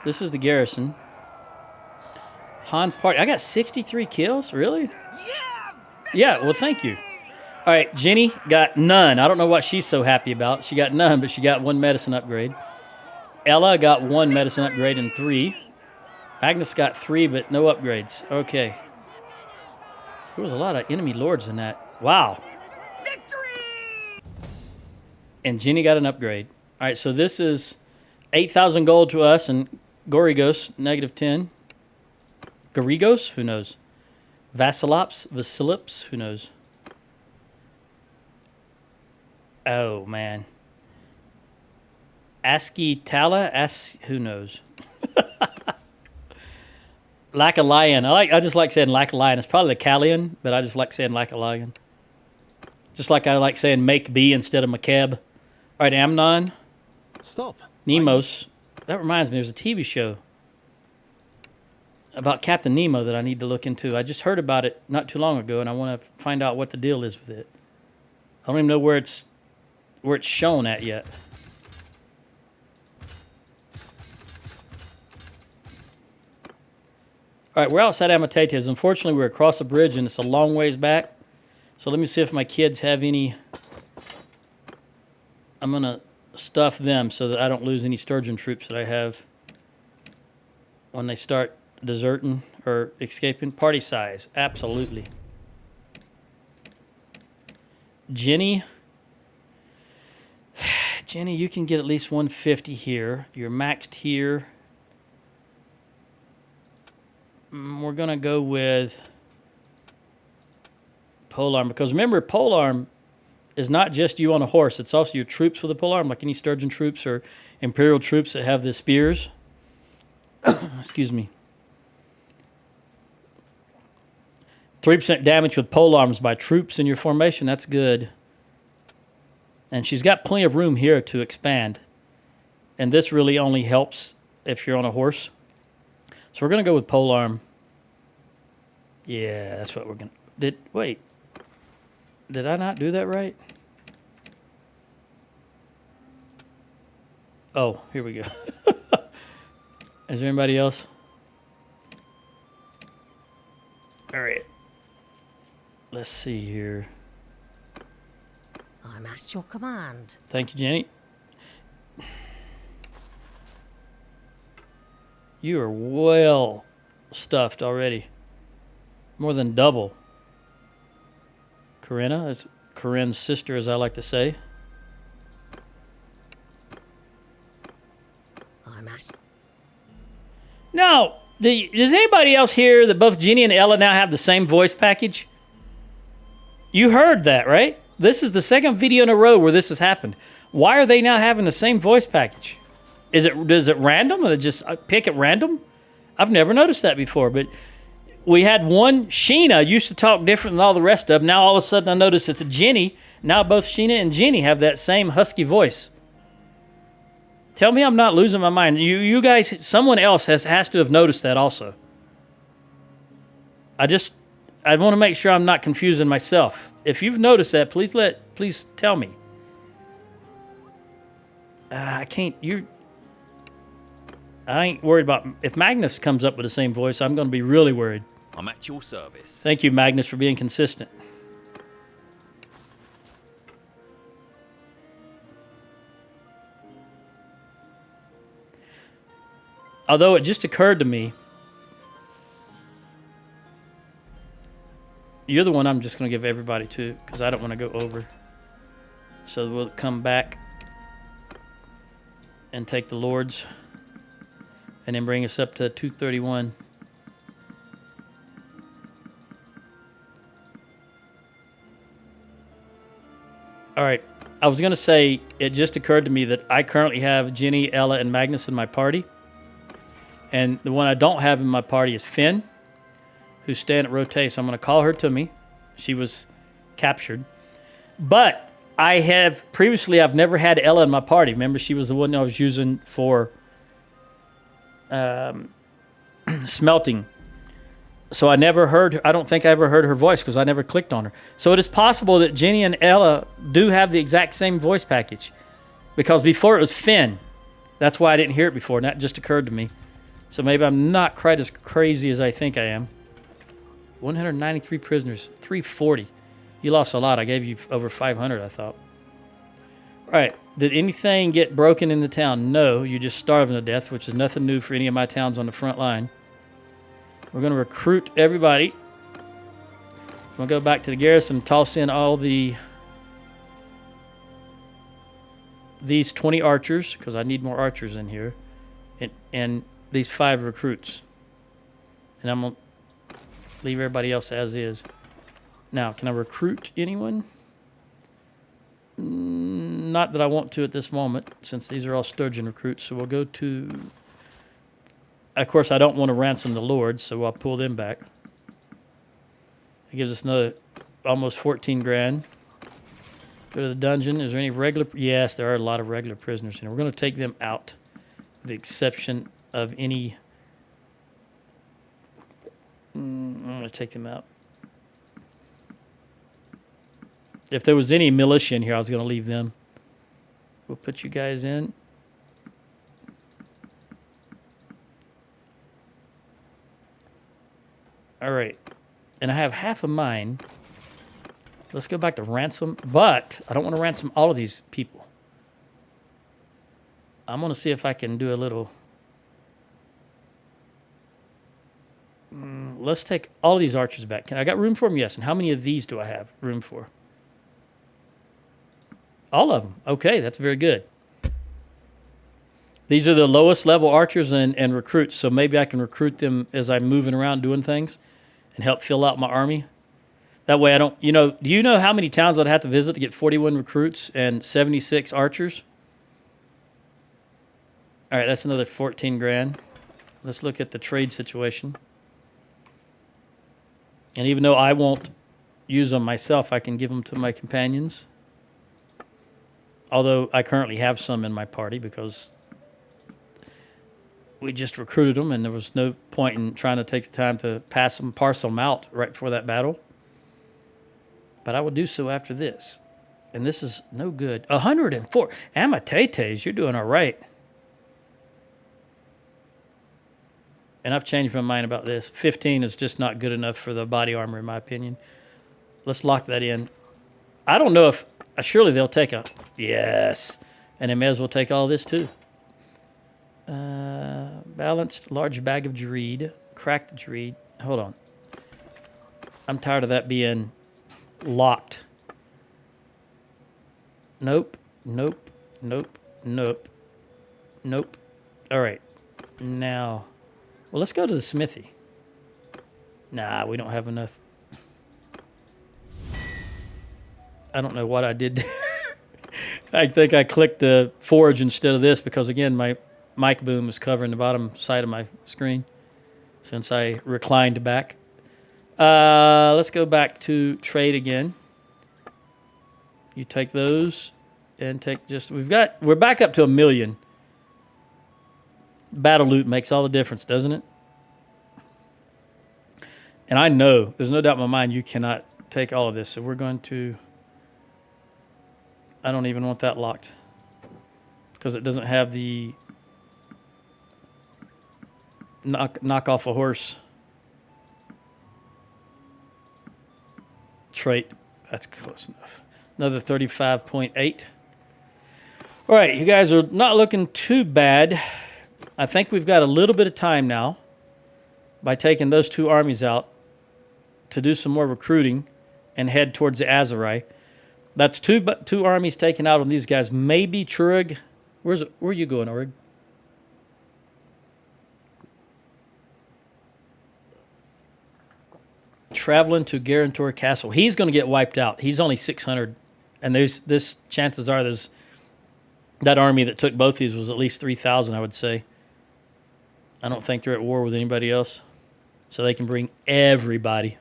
This is the garrison. Han's party. I got 63 kills? Really? Yeah, well, thank you. All right, Jenny got none. I don't know what she's so happy about. She got none, but she got 1 medicine upgrade. Ella got 1 medicine upgrade and 3. Agnes got 3, but no upgrades. Okay. There was a lot of enemy lords in that. Wow. Victory! And Jenny got an upgrade. All right, so this is 8,000 gold to us, and Gorigos, -10. Gorigos? Who knows? Vasilips? Who knows? Oh, man. Askitala? Who knows? Lack-a-lion. I just like saying lack-a-lion. It's probably the Callian, but I just like saying lack-a-lion. Just like I like saying make B instead of McCab. All right, Amnon. Stop. Nemos. That reminds me, there's a TV show about Captain Nemo that I need to look into. I just heard about it not too long ago, and I want to find out what the deal is with it. I don't even know where it's shown at yet. All right, we're outside Amitates. Unfortunately, we're across a bridge, and it's a long ways back. So let me see if my kids have any. I'm going to stuff them so that I don't lose any Sturgian troops that I have when they start deserting or escaping. Party size, absolutely. Jenny, you can get at least 150 here. You're maxed here. We're going to go with polearm, because remember, polearm is not just you on a horse. It's also your troops with a polearm, like any Sturgian troops or Imperial troops that have the spears. Excuse me. 3% damage with polearms by troops in your formation. That's good. And she's got plenty of room here to expand. And this really only helps if you're on a horse. So we're going to go with polearm. Yeah, that's what we're going to... Wait. Did I not do that right? Oh, here we go. Is there anybody else? All right. Let's see here. I'm at your command. Thank you, Jenny. You are well stuffed already. More than double. Corinna, that's Corinne's sister, as I like to say. I'm at. Now, does anybody else hear that both Jenny and Ella now have the same voice package? You heard that, right? This is the second video in a row where this has happened. Why are they now having the same voice package? Is it random? Or they just pick at random? I've never noticed that before, but we had one, Sheena, used to talk different than all the rest of them. Now all of a sudden I notice it's a Jenny. Now both Sheena and Jenny have that same husky voice. Tell me I'm not losing my mind. You guys, someone else has to have noticed that also. I want to make sure I'm not confusing myself. If you've noticed that, please tell me. I ain't worried about... If Magnus comes up with the same voice, I'm going to be really worried. I'm at your service. Thank you, Magnus, for being consistent. Although it just occurred to me, you're the one I'm just going to give everybody to, because I don't want to go over. So we'll come back and take the Lords, and then bring us up to 231. All right. I was going to say, it just occurred to me that I currently have Jenny, Ella, and Magnus in my party. And the one I don't have in my party is Finn, who's staying at Rote. So I'm going to call her to me. She was captured. But I've never had Ella in my party. Remember, she was the one I was using for smelting. So I don't think I ever heard her voice because I never clicked on her. So it is possible that Jenny and Ella do have the exact same voice package. Because before it was Finn. That's why I didn't hear it before. And that just occurred to me. So maybe I'm not quite as crazy as I think I am. 193 prisoners, 340. You lost a lot. I gave you over 500, I thought. All right. Did anything get broken in the town? No. You're just starving to death, which is nothing new for any of my towns on the front line. We're going to recruit everybody. We'll go back to the garrison and toss in all these 20 archers, because I need more archers in here, and these 5 recruits. And I'm going to leave everybody else as is. Now, can I recruit anyone? Not that I want to at this moment, since these are all Sturgian recruits. So we'll go to... Of course, I don't want to ransom the lords, so I'll pull them back. It gives us another almost 14 grand. Go to the dungeon. Is there any regular... Yes, there are a lot of regular prisoners in here. We're going to take them out, with the exception of any... I'm going to take them out. If there was any militia in here, I was going to leave them. We'll put you guys in. All right. And I have half of mine. Let's go back to ransom. But I don't want to ransom all of these people. I'm going to see if I can do a little... Let's take all of these archers back. I got room for them? Yes. And how many of these do I have room for? All of them. Okay, that's very good. These are the lowest level archers and recruits, so maybe I can recruit them as I'm moving around doing things and help fill out my army. That way I don't... do you know how many towns I'd have to visit to get 41 recruits and 76 archers? All right, that's another 14 grand. Let's look at the trade situation. And even though I won't use them myself, I can give them to my companions. Although I currently have some in my party because we just recruited them, and there was no point in trying to take the time to parcel them out right before that battle. But I will do so after this. And this is no good. 104. Amatetes, you're doing all right. And I've changed my mind about this. 15 is just not good enough for the body armor, in my opinion. Let's lock that in. I don't know if... surely they'll take a... Yes. And they may as well take all this, too. Balanced, large bag of Gird. Cracked Gird. Hold on. I'm tired of that being locked. Nope. Nope. Nope. Nope. Nope. All right. Now... Well, let's go to the smithy. Nah, we don't have enough. I don't know what I did there. I think I clicked the forge instead of this because, again, my mic boom is covering the bottom side of my screen since I reclined back. Let's go back to trade again. You take those and take just... We're back up to 1 million. Battle loot makes all the difference, doesn't it? And I know, there's no doubt in my mind, you cannot take all of this. So we're going to... I don't even want that locked because it doesn't have the knock off a horse trait. That's close enough. Another 35.8. All right, you guys are not looking too bad. I think we've got a little bit of time now by taking those 2 armies out to do some more recruiting and head towards the Azurai. That's two armies taken out on these guys. Maybe Trug. Where are you going, Orig? Traveling to Guarantor Castle. He's going to get wiped out. He's only 600. And this chances are there's that army that took both these was at least 3,000, I would say. I don't think they're at war with anybody else. So they can bring everybody.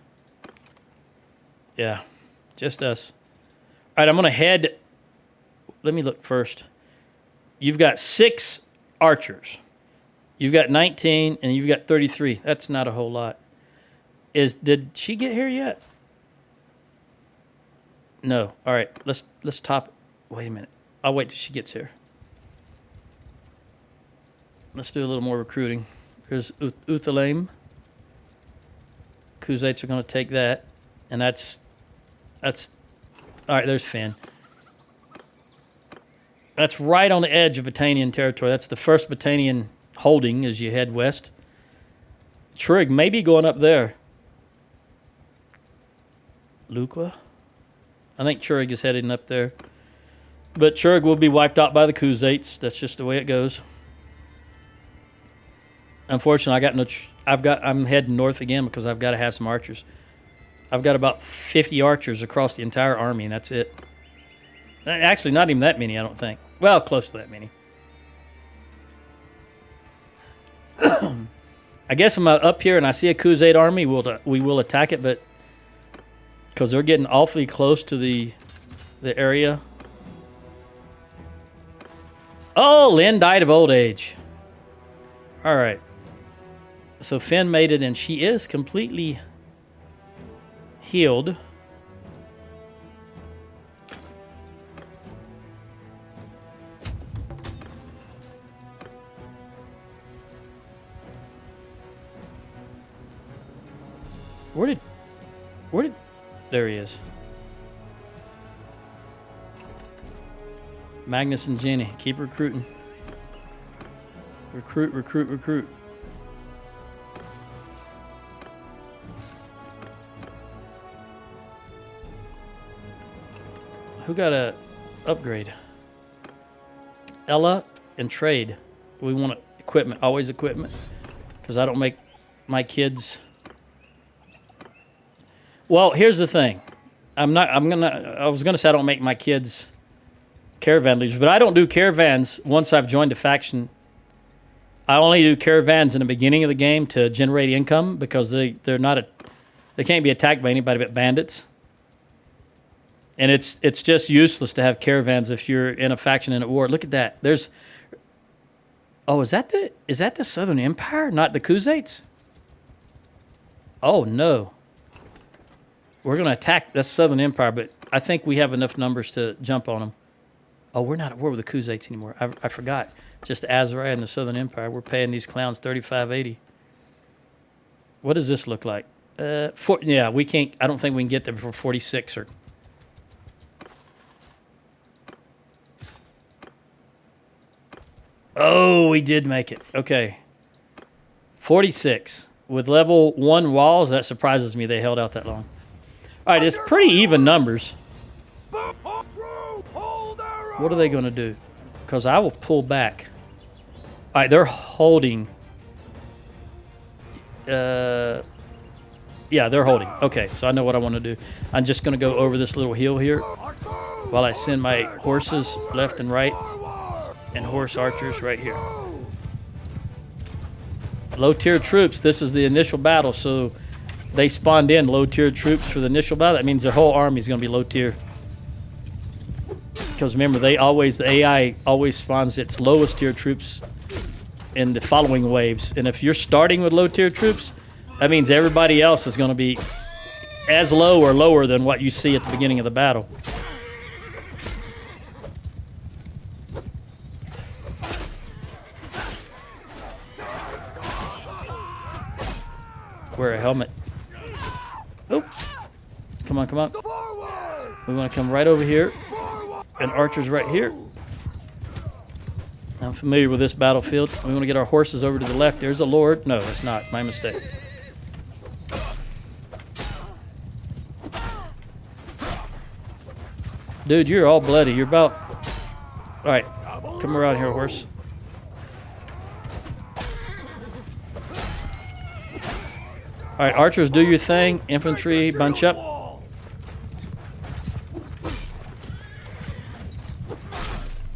Yeah, just us. All right, I'm going to head... Let me look first. You've got 6 archers. You've got 19, and you've got 33. That's not a whole lot. Did she get here yet? No. All right, let's top... Wait a minute. I'll wait till she gets here. Let's do a little more recruiting. There's Uthalaim. Khuzaits are going to take that. And that's... All right, there's Finn. That's right on the edge of Battanian territory. That's the first Battanian holding as you head west. Trig may be going up there. Luqua? I think Trig is heading up there. But Trig will be wiped out by the Khuzaits. That's just the way it goes. Unfortunately, I'm heading north again because I've got to have some archers. I've got about 50 archers across the entire army, and that's it. Actually, not even that many, I don't think. Well, close to that many. I guess I'm up here and I see a Khuzait army, we will attack it, but because they're getting awfully close to the area. Oh, Lynn died of old age. All right. So Finn made it, and she is completely healed. Where did, there he is. Magnus and Jenny, keep recruiting. Recruit, recruit, recruit. Who got a upgrade? Ella and trade. We want equipment, always equipment, because I don't make my kids. Well, here's the thing. I was gonna say I don't make my kids caravan leaders, but I don't do caravans once I've joined a faction. I only do caravans in the beginning of the game to generate income because they can't be attacked by anybody but bandits. And it's just useless to have caravans if you're in a faction in a war. Look at that. There's Oh, is that the Southern Empire, not the Khuzaits? Oh no. We're gonna attack the Southern Empire, but I think we have enough numbers to jump on them. Oh, we're not at war with the Khuzaits anymore. I forgot. Just Azariah and the Southern Empire. We're paying these clowns 3580. What does this look like? Yeah, we can't. I don't think we can get there before 46 or. Oh, we did make it. Okay. 46 with level 1 walls. That surprises me. They held out that long. All right, it's pretty even numbers. What are they going to do? Because I will pull back. All right, they're holding. Yeah, they're holding. Okay, so I know what I want to do. I'm just going to go over this little hill here while I send my horses left and right and horse archers right here. Low-tier troops. This is the initial battle, so they spawned in low-tier troops for the initial battle. That means their whole army is going to be low-tier. Because remember, the AI always spawns its lowest tier troops in the following waves. And if you're starting with low tier troops, that means everybody else is going to be as low or lower than what you see at the beginning of the battle. Wear a helmet. Oh, come on, come on. We want to come right over here. And archers right here. I'm familiar with this battlefield. We want to get our horses over to the left. There's a lord. No, it's not. My mistake. Dude, you're all bloody. You're about... All right. Come around here, horse. All right, archers, do your thing. Infantry, bunch up.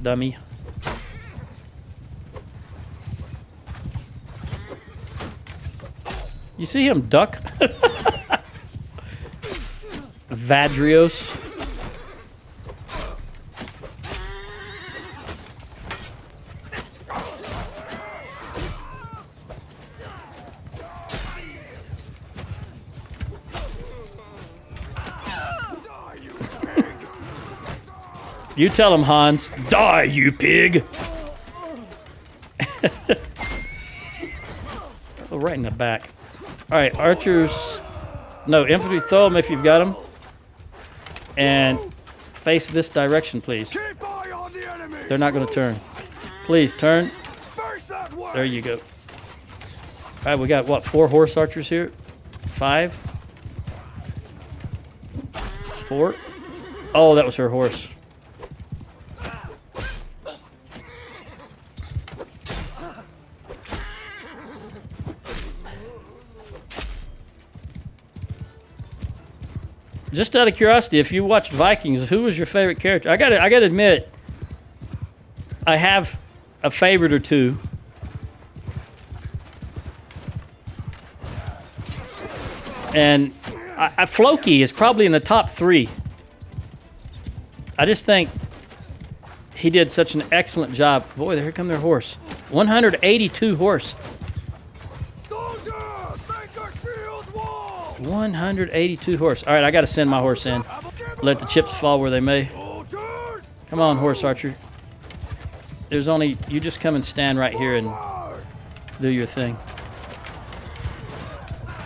Dummy. You see him duck? Vadrios. You tell him, Hans. Die, you pig! Oh, right in the back. All right, archers. No, infantry, throw them if you've got them. And face this direction, please. They're not going to turn. Please, turn. There you go. All right, we got, what, 4 horse archers here? 5? 4? Oh, that was her horse. Just out of curiosity, if you watched Vikings, who was your favorite character? I gotta admit, I have a favorite or two. And Floki is probably in the top 3. I just think he did such an excellent job. Boy, here come their horse. 182 horse. 182 horse. All right, I got to send my horse in. Let the chips fall where they may. Come on, horse archer. There's only... You just come and stand right here and do your thing.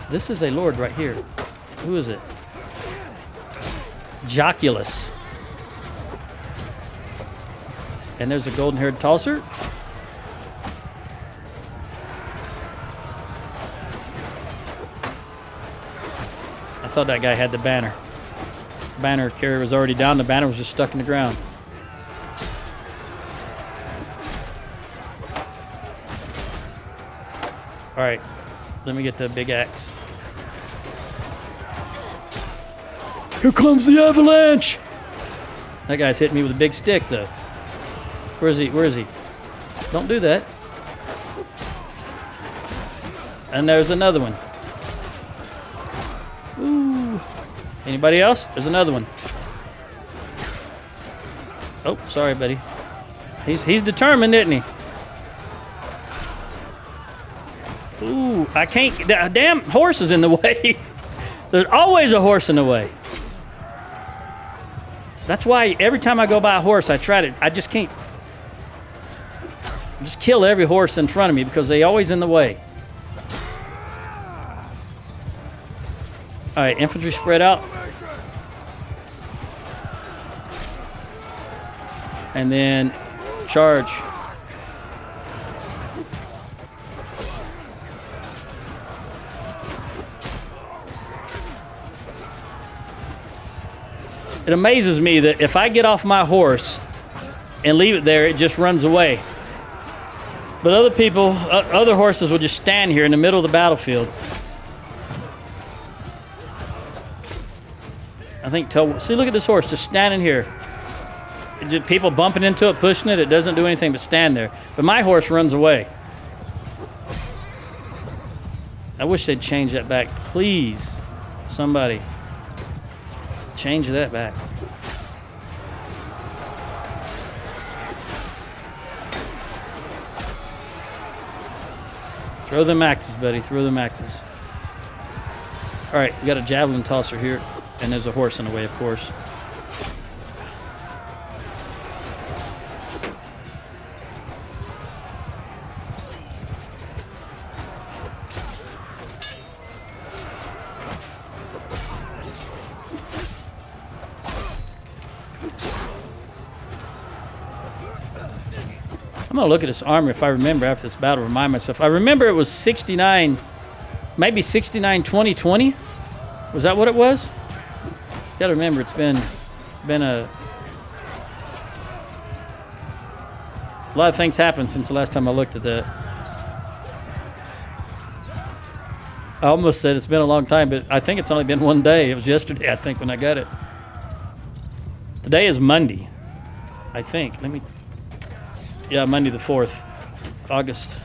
This is a lord right here. Who is it? Joculus. And there's a golden-haired Talser. I thought that guy had the banner. Banner carrier was already down. The banner was just stuck in the ground. All right, let me get the big axe. Here comes the avalanche! That guy's hitting me with a big stick, though. Where is he? Where is he? Don't do that. And there's another one. Ooh. Anybody else? There's another one. Oh, sorry, buddy. He's determined, isn't he? Ooh, I can't. The damn horse is in the way. There's always a horse in the way. That's why every time I go by a horse, I try to. I just can't. Just kill every horse in front of me because they always in the way. All right, infantry spread out. And then charge. It amazes me that if I get off my horse and leave it there, it just runs away. But other people, other horses will just stand here in the middle of the battlefield. I think, see, look at this horse just standing here. Just people bumping into it, pushing it. It doesn't do anything but stand there. But my horse runs away. I wish they'd change that back. Please, somebody. Change that back. Throw them axes, buddy. Throw them axes. All right, we got a javelin tosser here, and there's a horse in the way, of course. I'm going to look at this armor if I remember after this battle, remind myself. I remember it was 69, maybe 69, 20, 20. Was that what it was? You got to remember it's been a lot of things happened since the last time I looked at that. I almost said it's been a long time, but I think it's only been one day. It was yesterday, I think, when I got it. Today is Monday, I think. Yeah, Monday the 4th, August.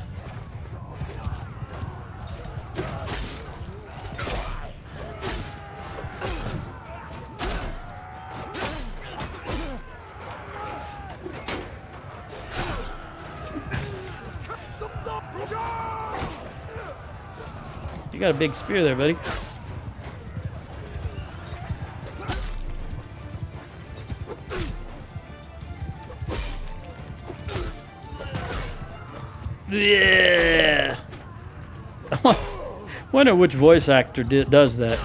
You got a big spear there, buddy. Yeah. I wonder which voice actor does that.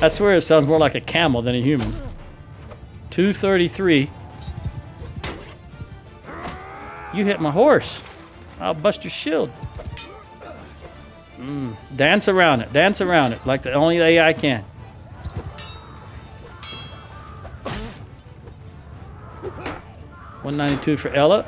I swear it sounds more like a camel than a human. 233. You hit my horse. I'll bust your shield. Dance around it. Dance around it like the only AI can. $192 for Ella.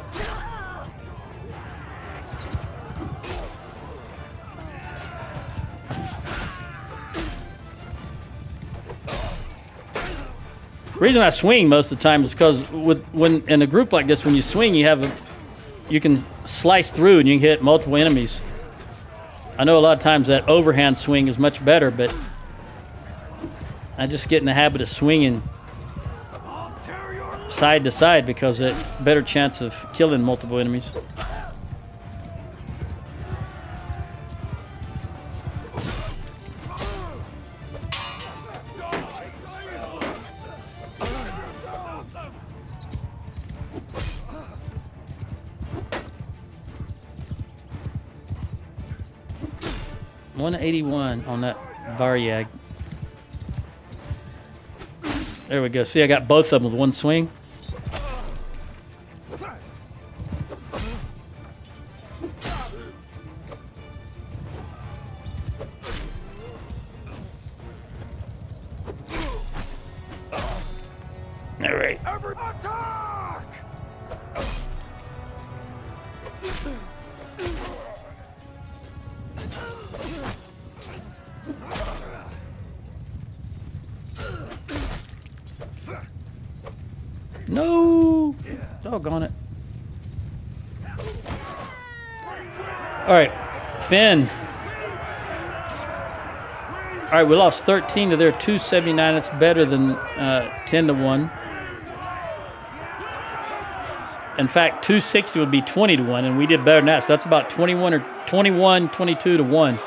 The reason I swing most of the time is because when in a group like this, when you swing, you can slice through and you can hit multiple enemies. I know a lot of times that overhand swing is much better, but I just get in the habit of swinging side to side because it better chance of killing multiple enemies. $181 on that Varyag. There we go. See, I got both of them with one swing. All right. Attack! No! Doggone it. All right, Finn. All right, we lost 13 to their 279. That's better than 10 to 1. In fact, 260 would be 20 to 1, and we did better than that. So that's about 22 to 1.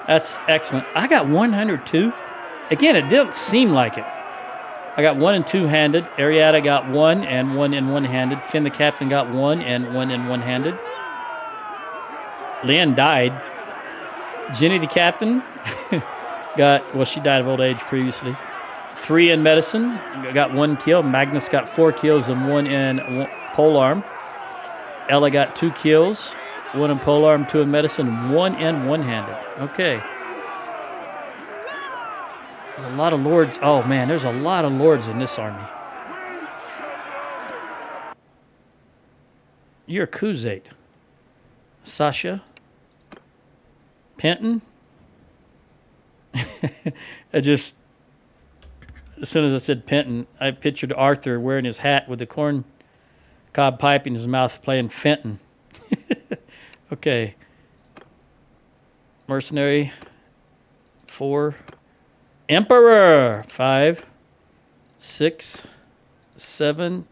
That's excellent. I got 102. Again, it didn't seem like it. I got 1 and 2-handed. Arietta got 1 and 1 and 1-handed. Finn the captain got 1 and 1 and 1-handed. Lynn died. Jenny the captain she died of old age previously. 3 in medicine, got 1 kill. Magnus got 4 kills and 1 in polearm. Ella got 2 kills, 1 in polearm, 2 in medicine, 1 in one-handed. Okay. There's a lot of lords. Oh man, there's a lot of lords in this army. You're a Kuzate. Sasha. Penton. As soon as I said Penton, I pictured Arthur wearing his hat with the corn cob pipe in his mouth playing Fenton. Okay. Mercenary, 4. Emperor, 5, 6, 7,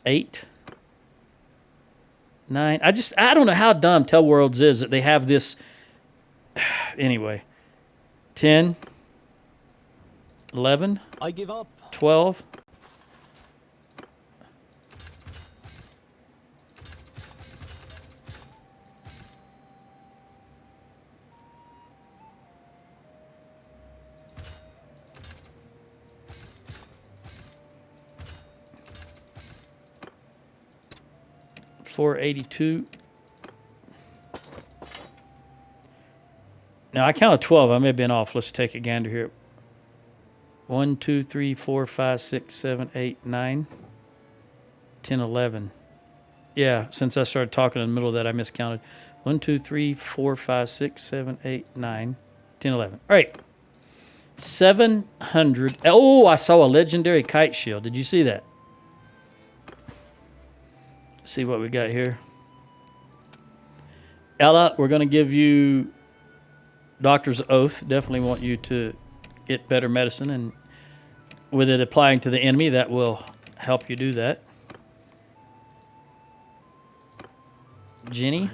8, 9. I don't know how dumb Tell Worlds is that they have this. Anyway. 10, 11, I give up. 12, 482. Now, I counted 12. I may have been off. Let's take a gander here. 1, 2, 3, 4, 5, 6, 7, 8, 9, 10, 11. Yeah, since I started talking in the middle of that, I miscounted. 1, 2, 3, 4, 5, 6, 7, 8, 9, 10, 11. All right. 700. Oh, I saw a legendary kite shield. Did you see that? See what we got here. Ella, we're going to give you Doctor's Oath. Definitely want you to get better medicine, and with it applying to the enemy, that will help you do that. Jenny?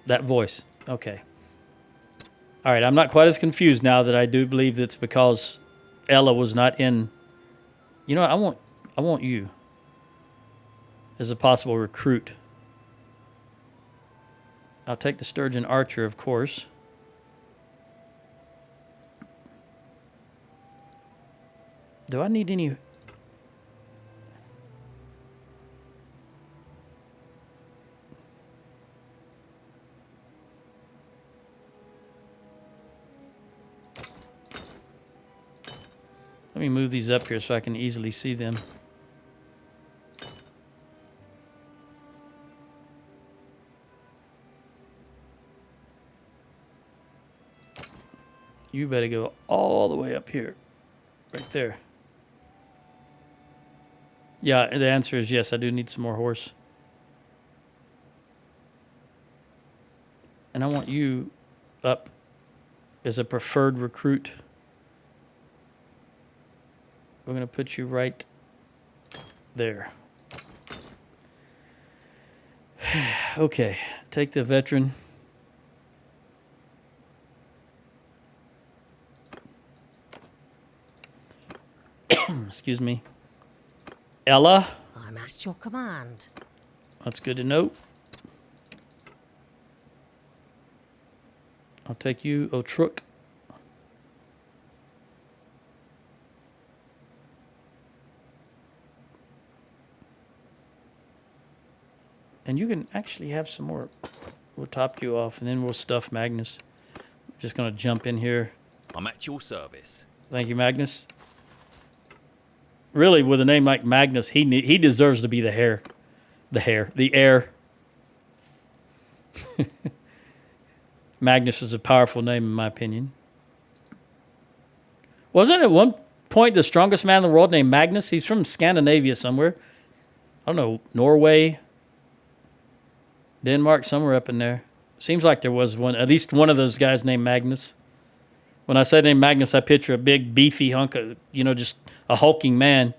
That voice. Okay. All right, I'm not quite as confused now that I do believe that's because Ella was not in. You know what? I want you as a possible recruit. I'll take the Sturgeon Archer, of course. Do I need any? Let me move these up here so I can easily see them. You better go all the way up here. Right there. Yeah, the answer is yes, I do need some more horse. And I want you up as a preferred recruit. We're going to put you right there. Okay, take the veteran. Excuse me. Ella. I'm at your command. That's good to know. I'll take you, O'Trook. And you can actually have some more. We'll top you off, and then we'll stuff Magnus. I'm just going to jump in here. I'm at your service. Thank you, Magnus. Really, with a name like Magnus, he deserves to be the heir. The heir. Magnus is a powerful name, in my opinion. Wasn't at one point the strongest man in the world named Magnus? He's from Scandinavia somewhere. I don't know, Norway, Denmark, somewhere up in there. Seems like there was one, at least one of those guys named Magnus. When I say name Magnus, I picture a big, beefy hunk of, just a hulking man.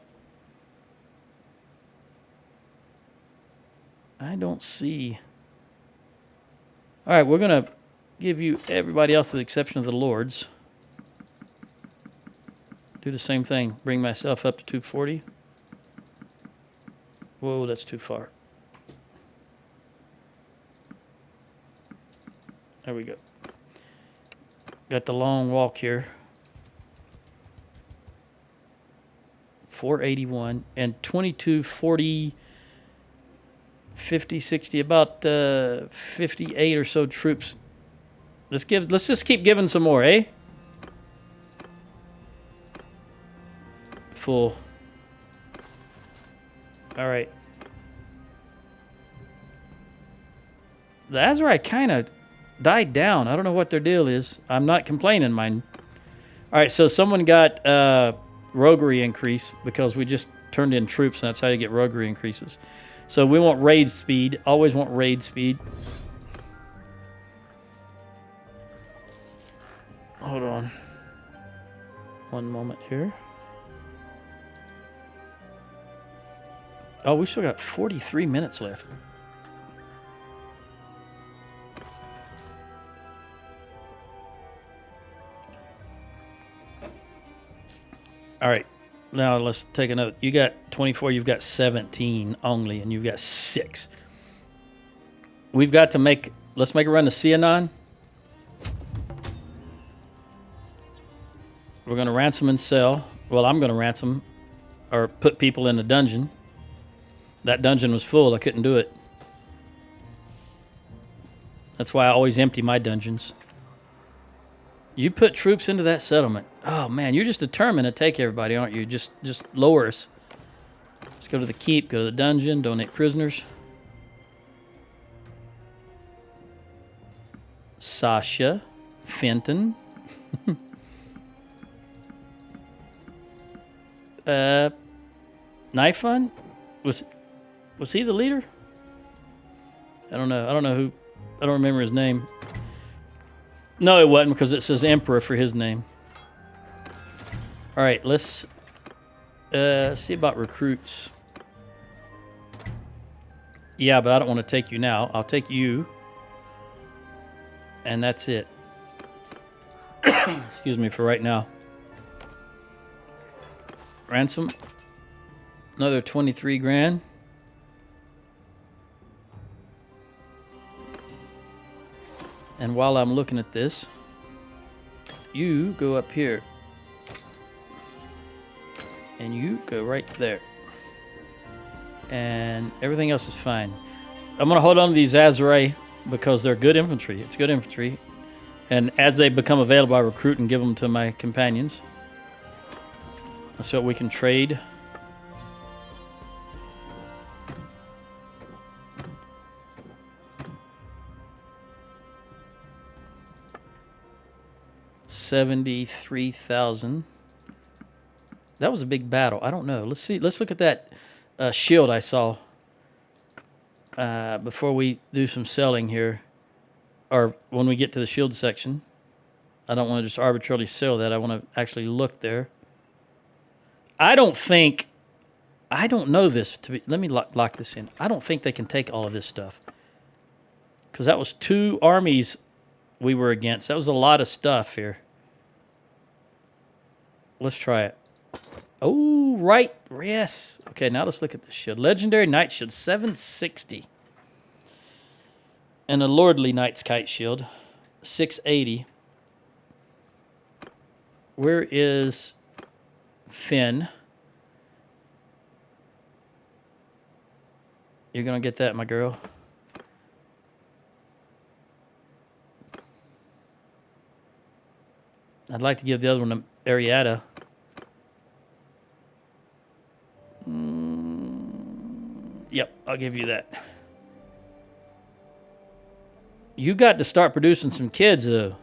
I don't see. All right, we're going to give you everybody else with the exception of the lords. Do the same thing. Bring myself up to 240. Whoa, that's too far. There we go. Got the long walk here. 481 and 2240, 50, 60, about 58 or so troops. Let's just keep giving some more, eh? Full. All right. The Azerite kind of died down. I don't know what their deal is. I'm not complaining, mine. All right, so someone got roguery increase because we just turned in troops, and that's how you get roguery increases. So we want raid speed. Always want raid speed. Hold on. One moment here. Oh, we still got 43 minutes left. All right. Now let's take another. You got 24, you've got 17 only, and you've got 6. We've got to make, let's make a run to Sianon. We're going to ransom and sell. Well, I'm going to ransom or put people in a dungeon. That dungeon was full. I couldn't do it. That's why I always empty my dungeons. You put troops into that settlement. Oh, man, you're just determined to take everybody, aren't you? Just lower us. Let's go to the keep, go to the dungeon, donate prisoners. Sasha, Fenton. Knife Fun? Was he the leader? I don't know. I don't know who. I don't remember his name. No, it wasn't because it says Emperor for his name. All right, let's see about recruits. Yeah, but I don't want to take you now. I'll take you. And that's it. Excuse me for right now. Ransom. Another 23 grand. And while I'm looking at this, you go up here. And you go right there. And everything else is fine. I'm going to hold on to these Azure because they're good infantry. It's good infantry. And as they become available, I recruit and give them to my companions. So we can trade. $73,000. That was a big battle. I don't know. Let's see. Let's look at that shield I saw before we do some selling here, or when we get to the shield section. I don't want to just arbitrarily sell that. I want to actually look there. I don't know this to be. Let me lock this in. I don't think they can take all of this stuff because that was 2 armies we were against. That was a lot of stuff here. Let's try it. Oh, right. Yes. Okay, now let's look at the shield. Legendary Knight Shield, 760. And a Lordly Knight's Kite Shield, 680. Where is Finn? You're going to get that, my girl. I'd like to give the other one to Arietta. Yep, I'll give you that. You got to start producing some kids, though.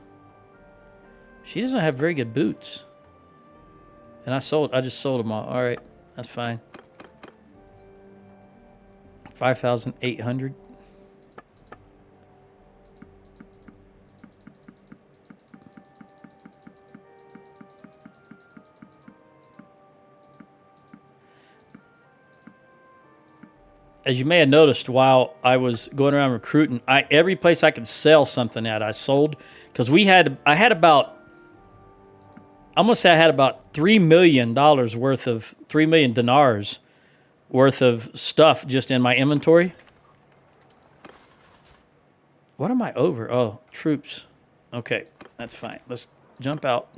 She doesn't have very good boots. And I just sold them all. All right, that's fine. 5,800. as you may have noticed while I was going around recruiting, every place I could sell something at, I sold. Because I had about $3 million worth of, 3 million dinars worth of stuff just in my inventory. What am I over? Oh, troops. Okay, that's fine. Let's jump out.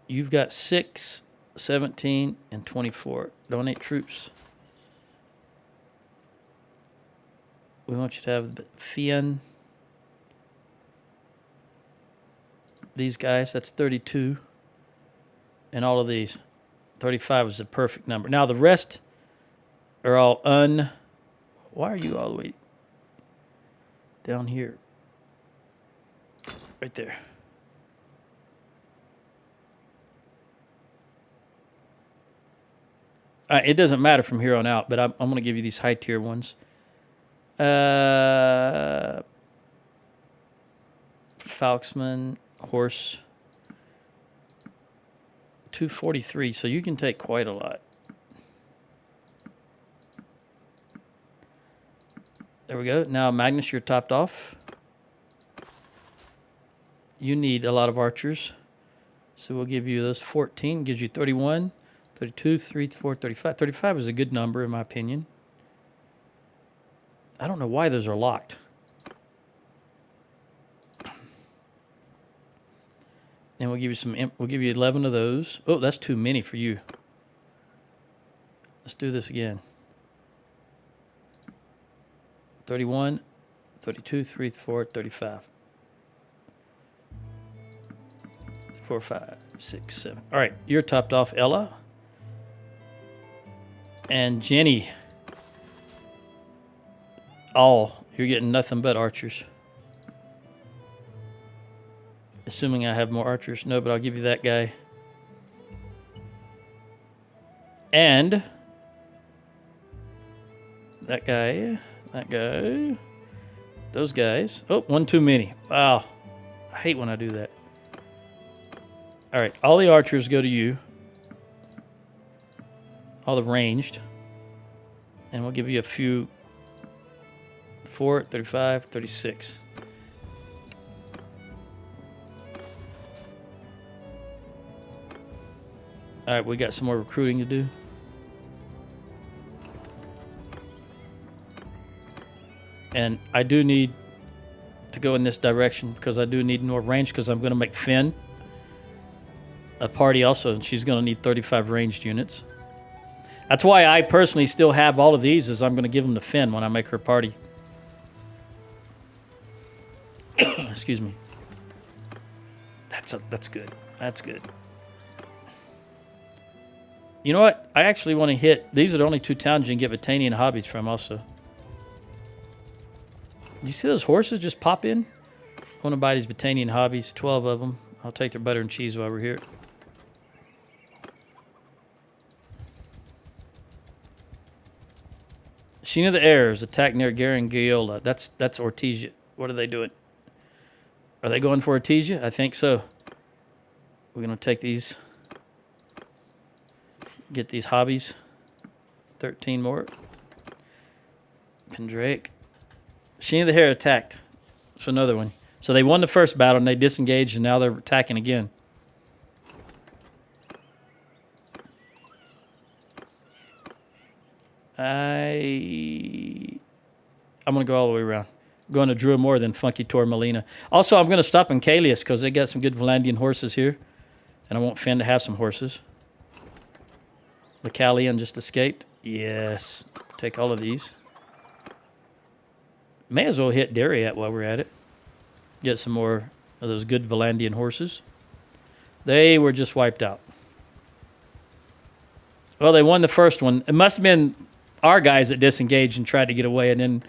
You've got 6, 17, and 24. Donate troops. We want you to have Fian. These guys, that's 32. And all of these. 35 is the perfect number. Now the rest are all Why are you all the way down here? Right there. It doesn't matter from here on out, but I'm going to give you these high tier ones. Falksman, horse, 243. So you can take quite a lot. There we go. Now, Magnus, you're topped off. You need a lot of archers. So we'll give you those 14. Gives you 31, 32, 34, 35. 35 is a good number, in my opinion. I don't know why those are locked. And we'll give you we'll give you 11 of those. Oh, that's too many for you. Let's do this again. 31, 32, 34, 35. 4, 5, 6, 7. All right, you're topped off, Ella. And Jenny. You're getting nothing but archers. Assuming I have more archers. No, but I'll give you that guy. And that guy. Those guys. Oh, one too many. Wow. I hate when I do that. All right, all the archers go to you. All the ranged. And we'll give you a few. 4, 35, 36. All right, we got some more recruiting to do. And I do need to go in this direction because I do need more range because I'm going to make Finn a party also, and she's going to need 35 ranged units. That's why I personally still have all of these, is I'm going to give them to Finn when I make her party. Excuse me. That's good. That's good. You know what? I actually want to hit... These are the only 2 towns you can get Botanian hobbies from also. You see those horses just pop in? I want to buy these Botanian hobbies, 12 of them. I'll take their butter and cheese while we're here. Sheen of the Heirs attack near Garangiola. That's Ortesia. What are they doing? Are they going for Ortesia? I think so. We're going to take these. Get these hobbies. 13 more. Pendrake. Sheen of the Hair attacked. That's another one. So they won the first battle and they disengaged and now they're attacking again. I'm going to go all the way around. I'm going to Drew more than Funky Tor Molina. Also, I'm going to stop in Kalius because they got some good Valandian horses here. And I want Finn to have some horses. The Callian just escaped. Yes. Take all of these. May as well hit Dariat while we're at it. Get some more of those good Valandian horses. They were just wiped out. Well, they won the first one. It must have been our guys that disengaged and tried to get away, and then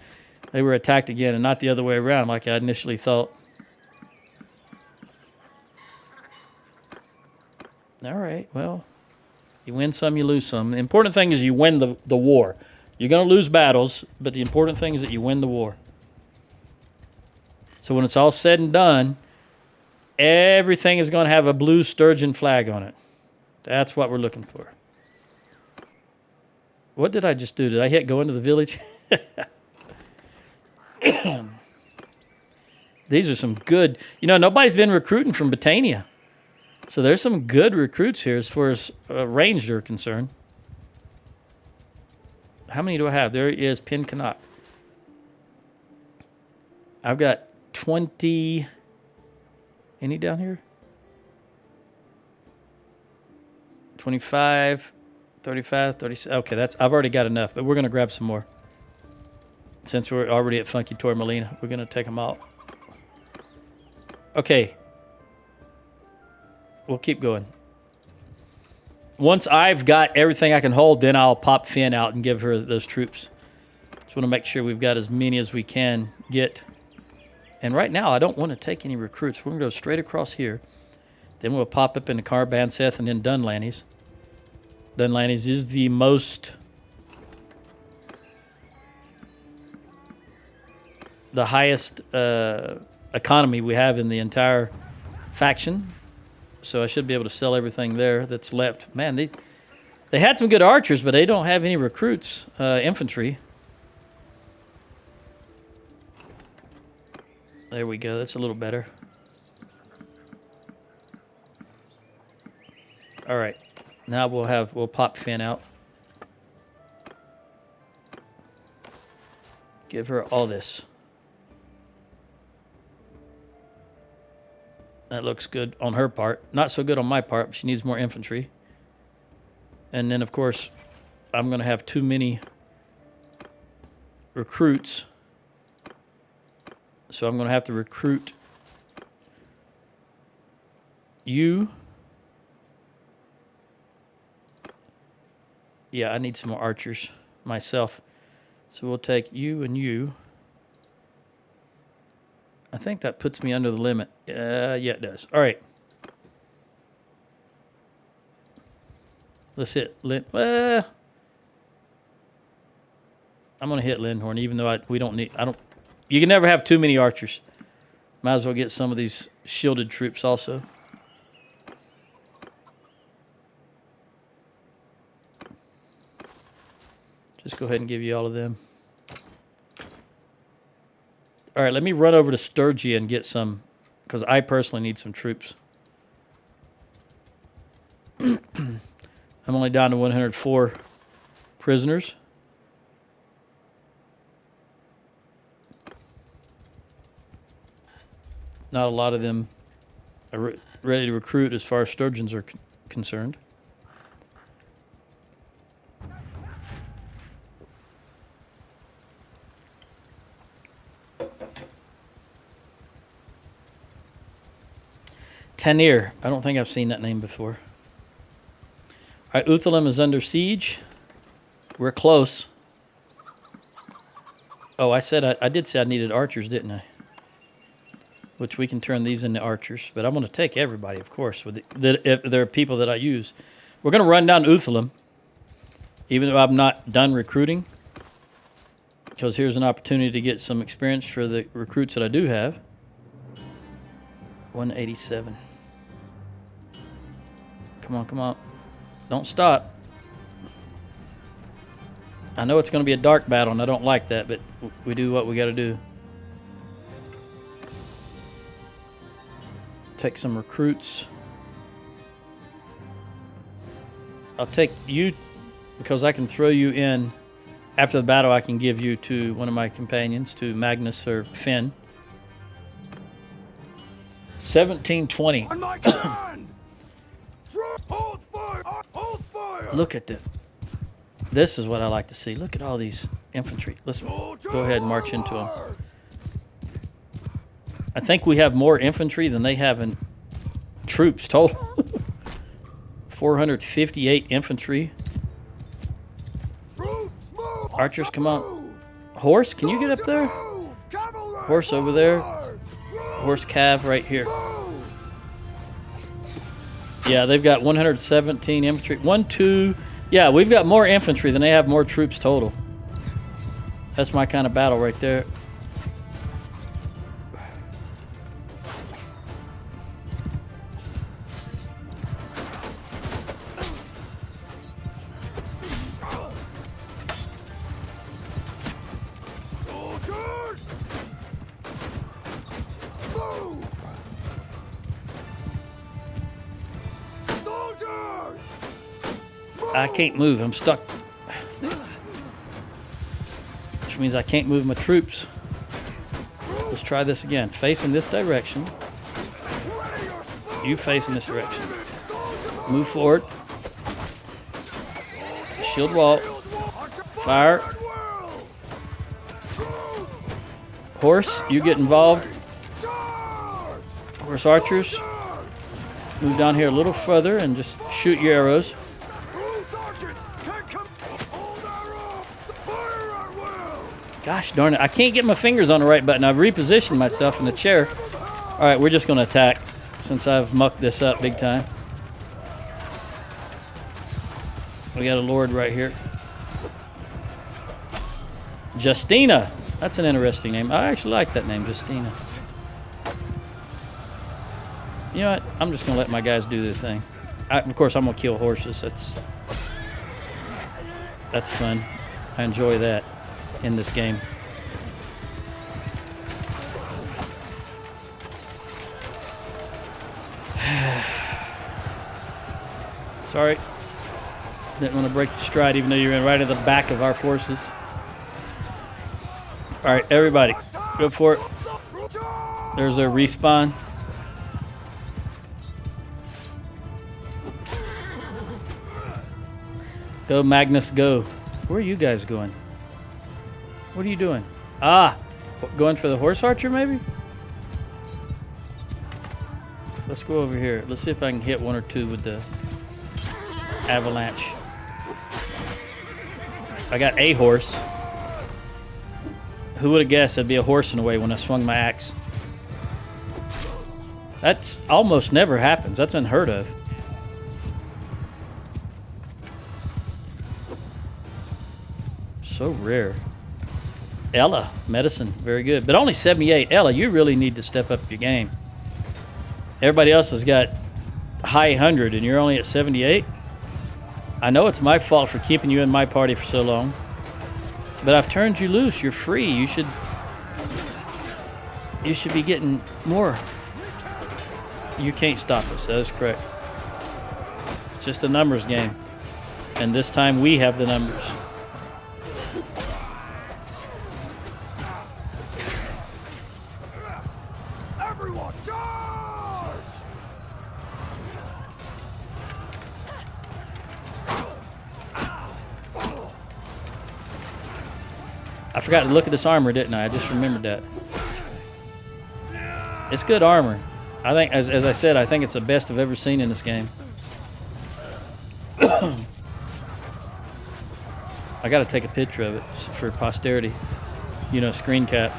they were attacked again, and not the other way around like I initially thought. All right, well, you win some, you lose some. The important thing is you win the war. You're going to lose battles, but the important thing is that you win the war. So when it's all said and done, everything is going to have a blue sturgeon flag on it. That's what we're looking for. What did I just do? Did I hit go into the village? These are some good... You know, nobody's been recruiting from Britannia. So there's some good recruits here as far as ranged are concerned. How many do I have? There is Pin Canuck. I've got 20... Any down here? 25, 35, 36. Okay, I've already got enough, but we're going to grab some more. Since we're already at Funky Toy Molina, we're going to take them out. Okay. We'll keep going. Once I've got everything I can hold, then I'll pop Finn out and give her those troops. Just want to make sure we've got as many as we can get. And right now, I don't want to take any recruits. We're going to go straight across here. Then we'll pop up into Carbanseth and then Dunlanny's. Dunlanny's is the most... the highest economy we have in the entire faction. So I should be able to sell everything there that's left. Man, they had some good archers, but they don't have any recruits, infantry. There we go. That's a little better. All right. Now we'll pop Finn out. Give her all this. That looks good on her part. Not so good on my part, but she needs more infantry. And then, of course, I'm going to have too many recruits. So I'm going to have to recruit you. Yeah, I need some more archers myself. So we'll take you and you. I think that puts me under the limit. Yeah, it does. All right. Let's hit Lin. I'm going to hit Lindhorn, even though we don't need... You can never have too many archers. Might as well get some of these shielded troops also. Just go ahead and give you all of them. All right, let me run over to Sturgia and get some, because I personally need some troops. I'm only down to 104 prisoners. Not a lot of them are ready to recruit as far as Sturgeons are concerned. Tanir. I don't think I've seen that name before. All right, Uthalim is under siege. We're close. Oh, I did say I needed archers, didn't I? Which we can turn these into archers. But I'm going to take everybody, of course, if there are people that I use. We're going to run down Uthalim, even though I'm not done recruiting. Because here's an opportunity to get some experience for the recruits that I do have. 187. Come on, come on. Don't stop. I know it's going to be a dark battle, and I don't like that, but we do what we got to do. Take some recruits. I'll take you because I can throw you in. After the battle, I can give you to one of my companions, to Magnus or Finn. 1720. On my command! Hold fire! Hold fire! Look at that. This is what I like to see. Look at all these infantry. Let's go ahead and march into them. I think we have more infantry than they have in troops total. 458 infantry. Archers, come on. Horse, can you get up there? Horse over there. Horse cav right here. Yeah, they've got 117 infantry. 1, 2. Yeah, we've got more infantry than they have more troops total. That's my kind of battle right there. Soldiers! I can't move. I'm stuck. Which means I can't move my troops. Let's try this again. Face in this direction. You face in this direction. Move forward. Shield wall. Fire. Horse, you get involved. Horse archers. Move down here a little further and just shoot your arrows. Gosh darn it. I can't get my fingers on the right button. I've repositioned myself in the chair. All right, we're just going to attack since I've mucked this up big time. We got a lord right here. Justina. That's an interesting name. I actually like that name, Justina. You know what? I'm just going to let my guys do their thing. Of course, I'm going to kill horses. That's fun. I enjoy that in this game. Sorry. Didn't want to break your stride even though you're in right at the back of our forces. All right, everybody, go for it. There's a respawn. Go, Magnus, go. Where are you guys going? What are you doing? Ah, going for the horse archer, maybe? Let's go over here. Let's see if I can hit one or two with the avalanche. I got a horse. Who would have guessed there'd be a horse in the way when I swung my axe? That's almost never happens. That's unheard of. So rare. Ella, medicine, very good. But only 78. Ella, you really need to step up your game. Everybody else has got high 100 and you're only at 78? I know it's my fault for keeping you in my party for so long. But I've turned you loose. You're free. You should be getting more. You can't stop us. That is correct. It's just a numbers game. And this time we have the numbers. Everyone, charge! I forgot to look at this armor, didn't I? I just remembered that. It's good armor. I think, as I said, I think it's the best I've ever seen in this game. I got to take a picture of it for posterity. You know, screen cap.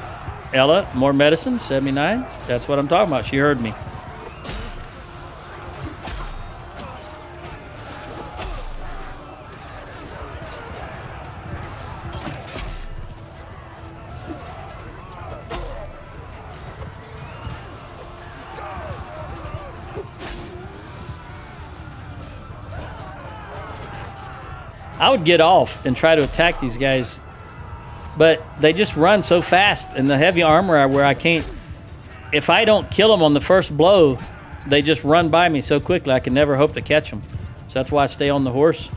Ella, more medicine, 79. That's what I'm talking about. She heard me. I would get off and try to attack these guys, but they just run so fast in the heavy armor where I can't. If I don't kill them on the first blow, they just run by me so quickly I can never hope to catch them. So that's why I stay on the horse.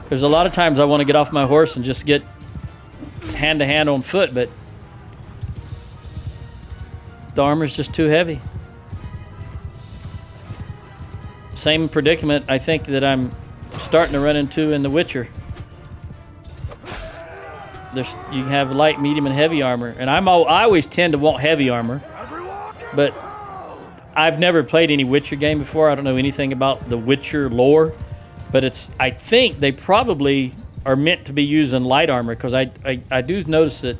There's a lot of times I want to get off my horse and just get hand to hand on foot, but the armor's just too heavy. Same predicament I think that I'm starting to run into in The Witcher. You have light, medium, and heavy armor, and I always tend to want heavy armor, but I've never played any Witcher game before. I don't know anything about the Witcher lore, but I think they probably are meant to be using light armor, because I do notice that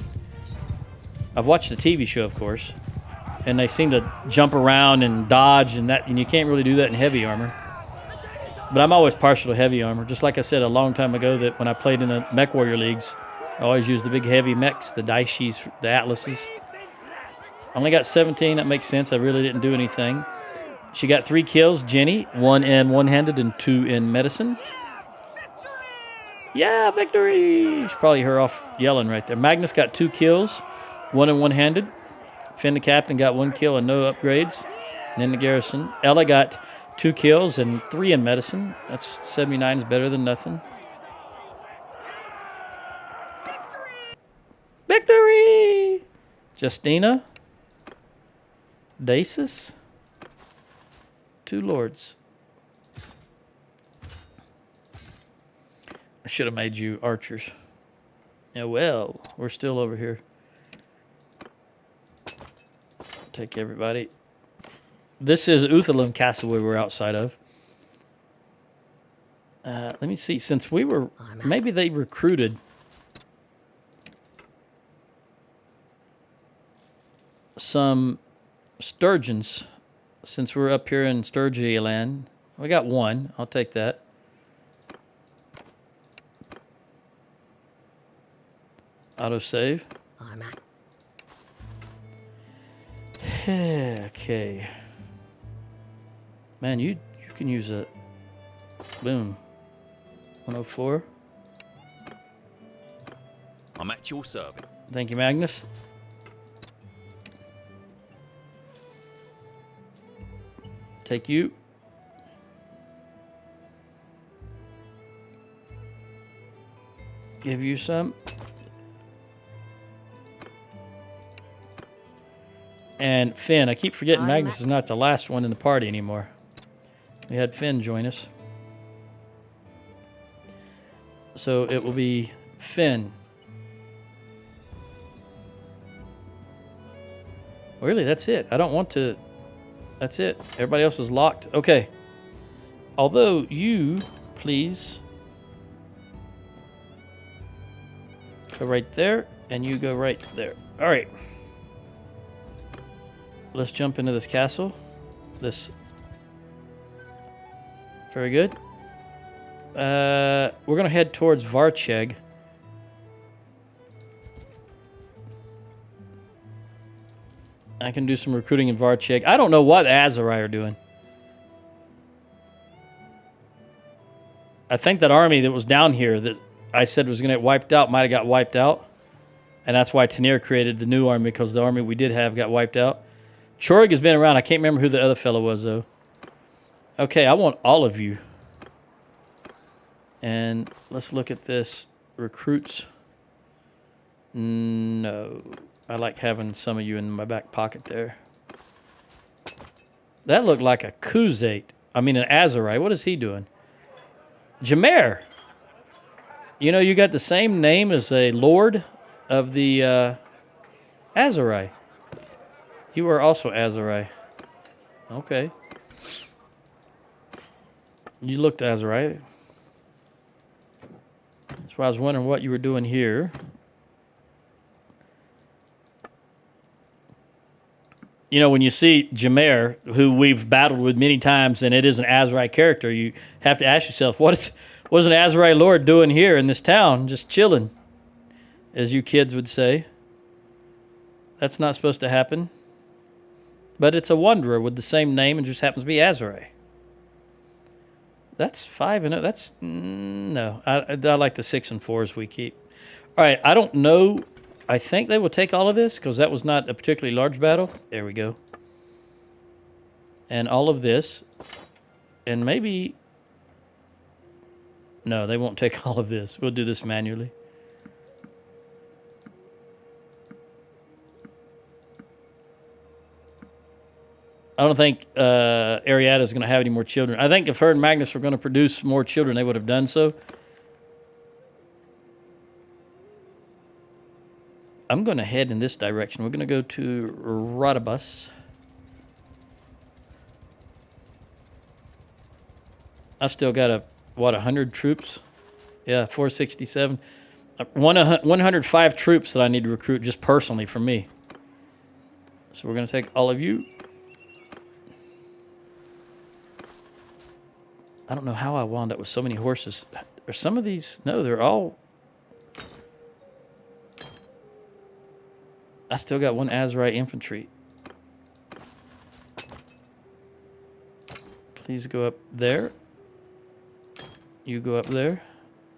I've watched the TV show, of course, and they seem to jump around and dodge and you can't really do that in heavy armor. But I'm always partial to heavy armor. Just like I said a long time ago that when I played in the Mech Warrior Leagues, I always used the big heavy mechs, the Daishis, the Atlases. Only got 17. That makes sense. I really didn't do anything. She got 3 kills, Jenny. 1 in one-handed and 2 in medicine. Yeah, victory! You should probably hear off yelling right there. Magnus got 2 kills, 1 in one-handed. Finn the captain got 1 kill and no upgrades. And then the garrison. Ella got 2 kills and 3 in medicine. That's 79 is better than nothing. Victory! Justina. Dacis. 2 lords. I should have made you archers. Yeah, well, we're still over here. Take everybody. This is Uthalum Castle we were outside of. Let me see. Since we were... Maybe they recruited... some Sturgians. Since we're up here in Sturgia land. We got 1. I'll take that. Autosave. I'm at. Okay. Man, you can use a boom. 104. I'm at your service. Thank you, Magnus. Take you. Give you some. And Finn, I keep forgetting Magnus is not the last one in the party anymore. We had Finn join us. So it will be Finn. Really, that's it. I don't want to... That's it. Everybody else is locked. Okay. Although you, please... go right there, and you go right there. All right. Let's jump into this castle. This... Very good. We're going to head towards Varcheg. I can do some recruiting in Varcheg. I don't know what Azurai are doing. I think that army that was down here that I said was going to get wiped out might have got wiped out. And that's why Tanir created the new army, because the army we did have got wiped out. Chorig has been around. I can't remember who the other fellow was, though. Okay, I want all of you. And let's look at this. Recruits. No. I like having some of you in my back pocket there. That looked like a Khuzait. I mean, an Azurai. What is he doing? Jameer. You know, you got the same name as a lord of the Azurai. You are also Azurai. Okay. You looked Azurai. That's why I was wondering what you were doing here. You know, when you see Jameer, who we've battled with many times, and it is an Azurai character, you have to ask yourself, what is an Azurai lord doing here in this town? Just chilling, as you kids would say. That's not supposed to happen. But it's a wanderer with the same name and just happens to be Azurai. That's 5-0. That's... no. I like the 6 and 4s we keep. All right, I don't know... I think they will take all of this, because that was not a particularly large battle. There we go. And all of this. And maybe... no, they won't take all of this. We'll do this manually. I don't think Ariada is going to have any more children. I think if her and Magnus were going to produce more children, they would have done so. I'm going to head in this direction. We're going to go to Rodabus. I've still got 100 troops? Yeah, 467. 105 troops that I need to recruit just personally for me. So we're going to take all of you. I don't know how I wound up with so many horses. Are some of these... no, they're all... I still got 1 Azurai infantry. Please go up there. You go up there.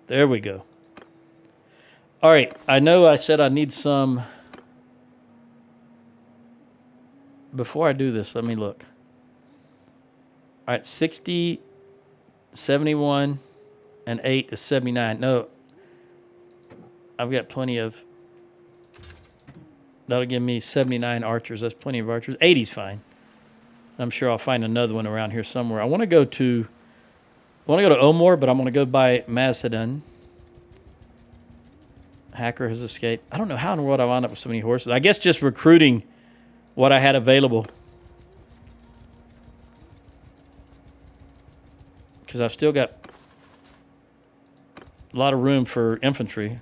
There we go. All right. I know I said I need some... before I do this, let me look. All right, 60, 71, and 8 is 79. No, I've got plenty of... That'll give me 79 archers. That's plenty of archers. 80's fine. I'm sure I'll find another one around here somewhere. I want to go to Omor, but I'm going to go by Mazadon. Hacker has escaped. I don't know how in the world I wound up with so many horses. I guess just recruiting what I had available. Because I've still got a lot of room for infantry.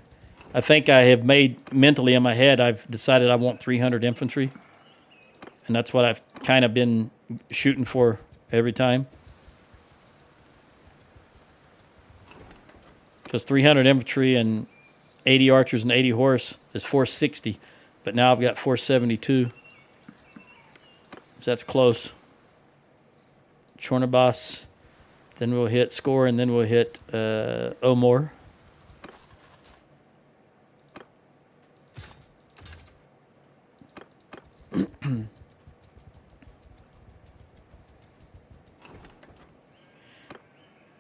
I think I have made mentally in my head, I've decided I want 300 infantry. And that's what I've kind of been shooting for every time. Because 300 infantry and 80 archers and 80 horse is 460. But now I've got 472. So that's close. Chornabas. Then we'll hit Score, and then we'll hit Omor.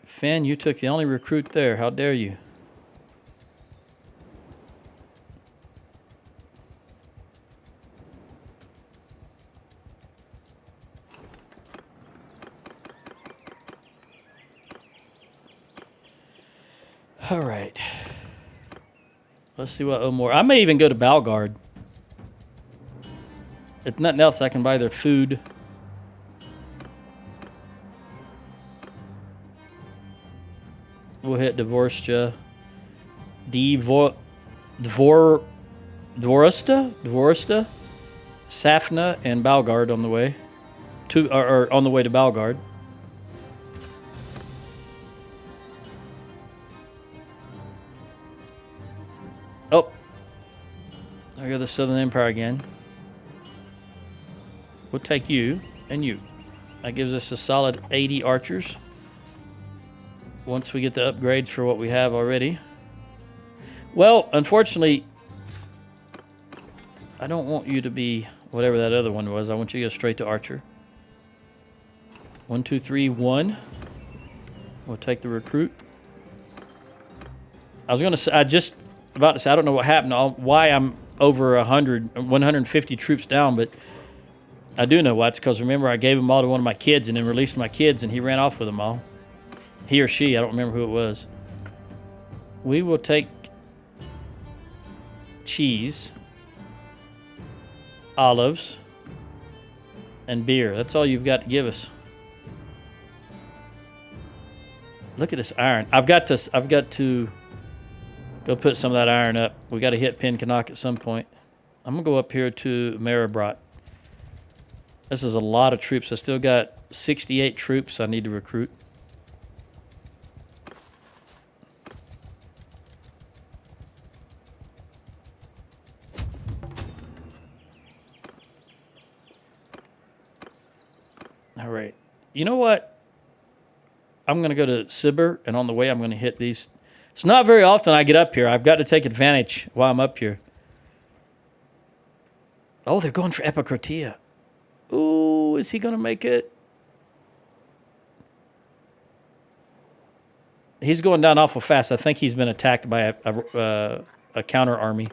Finn, you took the only recruit there. How dare you? All right. Let's see what Omor... I may even go to Balgard. If nothing else, I can buy their food. We'll hit Dvorska. Dvorista? Safna and Balgard on the way. Or on the way to Balgard. Oh. I got the Southern Empire again. We'll take you and you. That gives us a solid 80 archers. Once we get the upgrades for what we have already. Well, unfortunately, I don't want you to be whatever that other one was. I want you to go straight to Archer. 1, 2, 3, 1. We'll take the recruit. I was going to say, I don't know what happened, why I'm over 150 troops down, but I do know why. It's because, remember, I gave them all to one of my kids and then released my kids, and he ran off with them all. He or she, I don't remember who it was. We will take cheese, olives, and beer. That's all you've got to give us. Look at this iron. I've got to go put some of that iron up. We got to hit Pencanak at some point. I'm gonna go up here to Maribrat. This is a lot of troops. I still got 68 troops I need to recruit. All right. You know what? I'm going to go to Sibir, and on the way I'm going to hit these. It's not very often I get up here. I've got to take advantage while I'm up here. Oh, they're going for Epicratia. Ooh, is he going to make it? He's going down awful fast. I think he's been attacked by a counter army.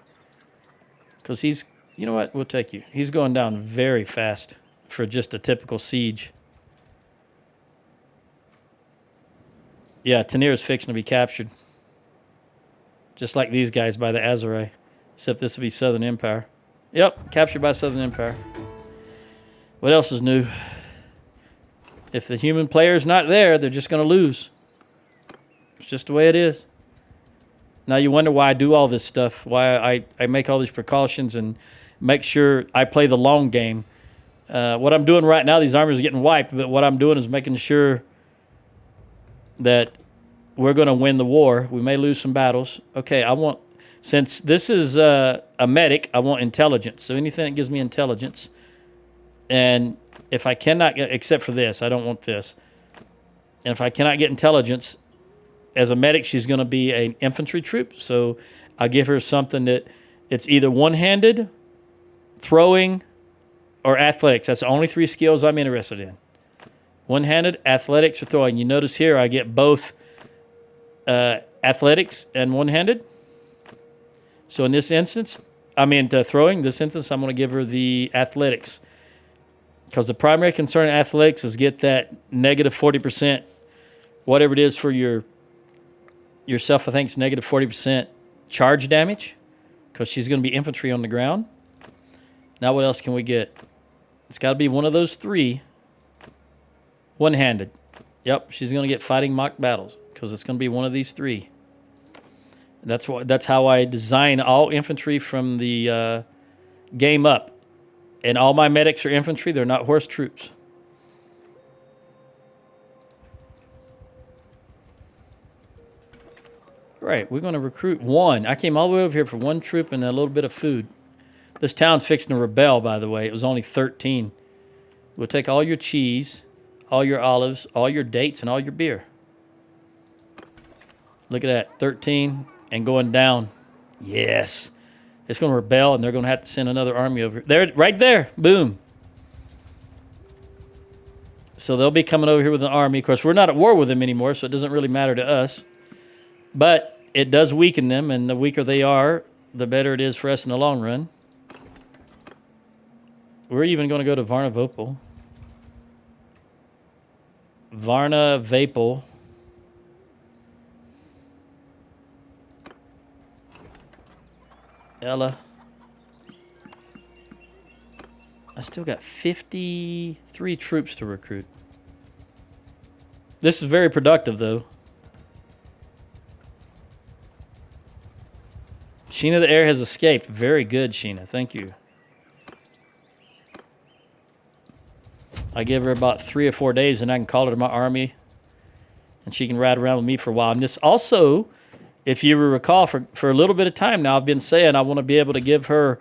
Because he's, you know what? We'll take you. He's going down very fast for just a typical siege. Yeah, Tanir is fixing to be captured. Just like these guys by the Azurai. Except this will be Southern Empire. Yep, captured by Southern Empire. What else is new? If the human player's not there, they're just going to lose. It's just the way it is. Now you wonder why I do all this stuff, why I make all these precautions and make sure I play the long game. What I'm doing right now, these armies are getting wiped, but what I'm doing is making sure that we're going to win the war. We may lose some battles. Okay, since this is a medic, I want intelligence. So anything that gives me intelligence. And if I cannot get, except for this, I don't want this. And if I cannot get intelligence, as a medic, she's going to be an infantry troop. So I'll give her something that it's either one-handed, throwing, or athletics. That's the only 3 skills I'm interested in. One-handed, athletics, or throwing. You notice here I get both athletics and one-handed. So in this instance, throwing. This instance, I'm going to give her the athletics. Because the primary concern in athletics is get that negative 40%, whatever it is for yourself, I think it's negative 40% charge damage. Because she's going to be infantry on the ground. Now what else can we get? It's got to be one of those three. One-handed. Yep, she's going to get fighting mock battles. Because it's going to be one of these three. That's how I design all infantry from the game up. And all my medics are infantry. They're not horse troops. Right, we're going to recruit one. I came all the way over here for one troop and a little bit of food. This town's fixing to rebel, by the way. It was only 13. We'll take all your cheese, all your olives, all your dates, and all your beer. Look at that, 13 and going down. Yes. It's going to rebel, and they're going to have to send another army over. There, right there. Boom. So they'll be coming over here with an army. Of course, we're not at war with them anymore, so it doesn't really matter to us. But it does weaken them, and the weaker they are, the better it is for us in the long run. We're even going to go to Varna-Vopel. Varna-Vapel. Ella. I still got 53 troops to recruit. This is very productive, though. Sheena the Air has escaped. Very good, Sheena. Thank you. I give her about 3 or 4 days, and I can call her to my army, and she can ride around with me for a while. And this also, if you recall, for a little bit of time now, I've been saying I want to be able to give her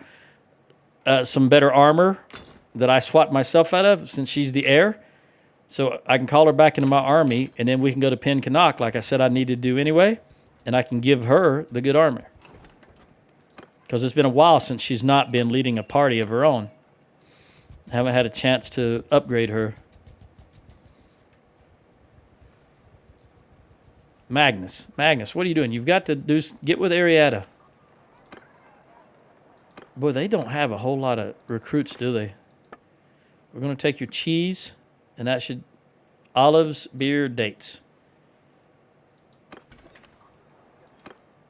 some better armor that I swapped myself out of since she's the heir. So I can call her back into my army, and then we can go to Pen Canuck, like I said I needed to do anyway, and I can give her the good armor. Because it's been a while since she's not been leading a party of her own. I haven't had a chance to upgrade her. Magnus, what are you doing? You've got to get with Arietta. Boy, they don't have a whole lot of recruits, do they? We're going to take your cheese, and that should... Olives, beer, dates.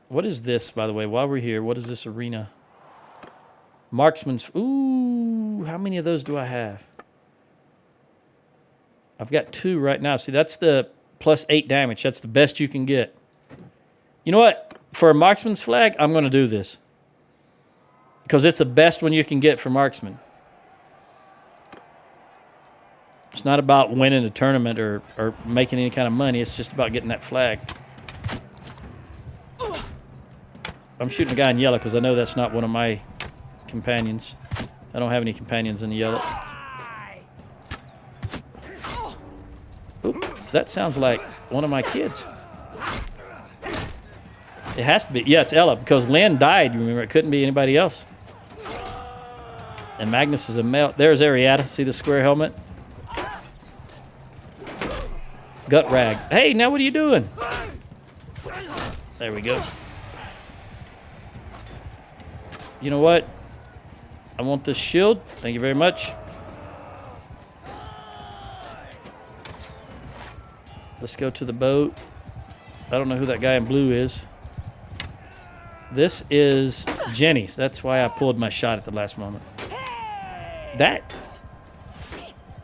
What is this, by the way, while we're here? What is this arena? Marksman's... Ooh, how many of those do I have? I've got 2 right now. See, that's the plus 8 damage. That's the best you can get. You know what? For a marksman's flag, I'm going to do this. Because it's the best one you can get for marksman. It's not about winning a tournament or making any kind of money. It's just about getting that flag. I'm shooting a guy in yellow because I know that's not one of my companions. I don't have any companions in the yellow. Oop, that sounds like one of my kids. It has to be. Yeah, it's Ella because Lynn died. You remember, it couldn't be anybody else. And Magnus is a male. There's Arietta. See the square helmet? Gut rag. Hey, now what are you doing? There we go. You know what? I want this shield. Thank you very much. Let's go to the boat. I don't know who that guy in blue is. This is Jenny's. That's why I pulled my shot at the last moment.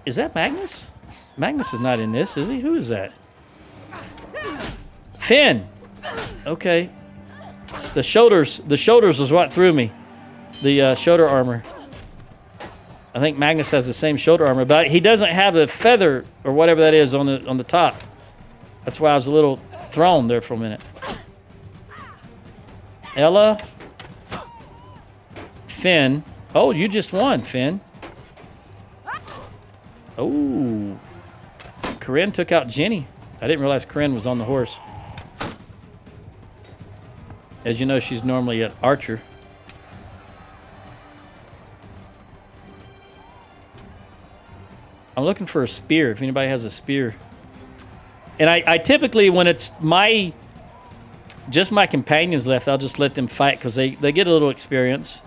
Is that Magnus? Magnus is not in this, is he? Who is that? Finn. Okay. The shoulders was what threw me. The shoulder armor. I think Magnus has the same shoulder armor, but he doesn't have a feather or whatever that is on the top. That's why I was a little thrown there for a minute. Ella. Finn. Oh, you just won, Finn. Oh. Corinne took out Jenny. I didn't realize Corinne was on the horse. As you know, she's normally an archer. I'm looking for a spear, if anybody has a spear. And I typically, when it's just my companions left, I'll just let them fight because they get a little experience.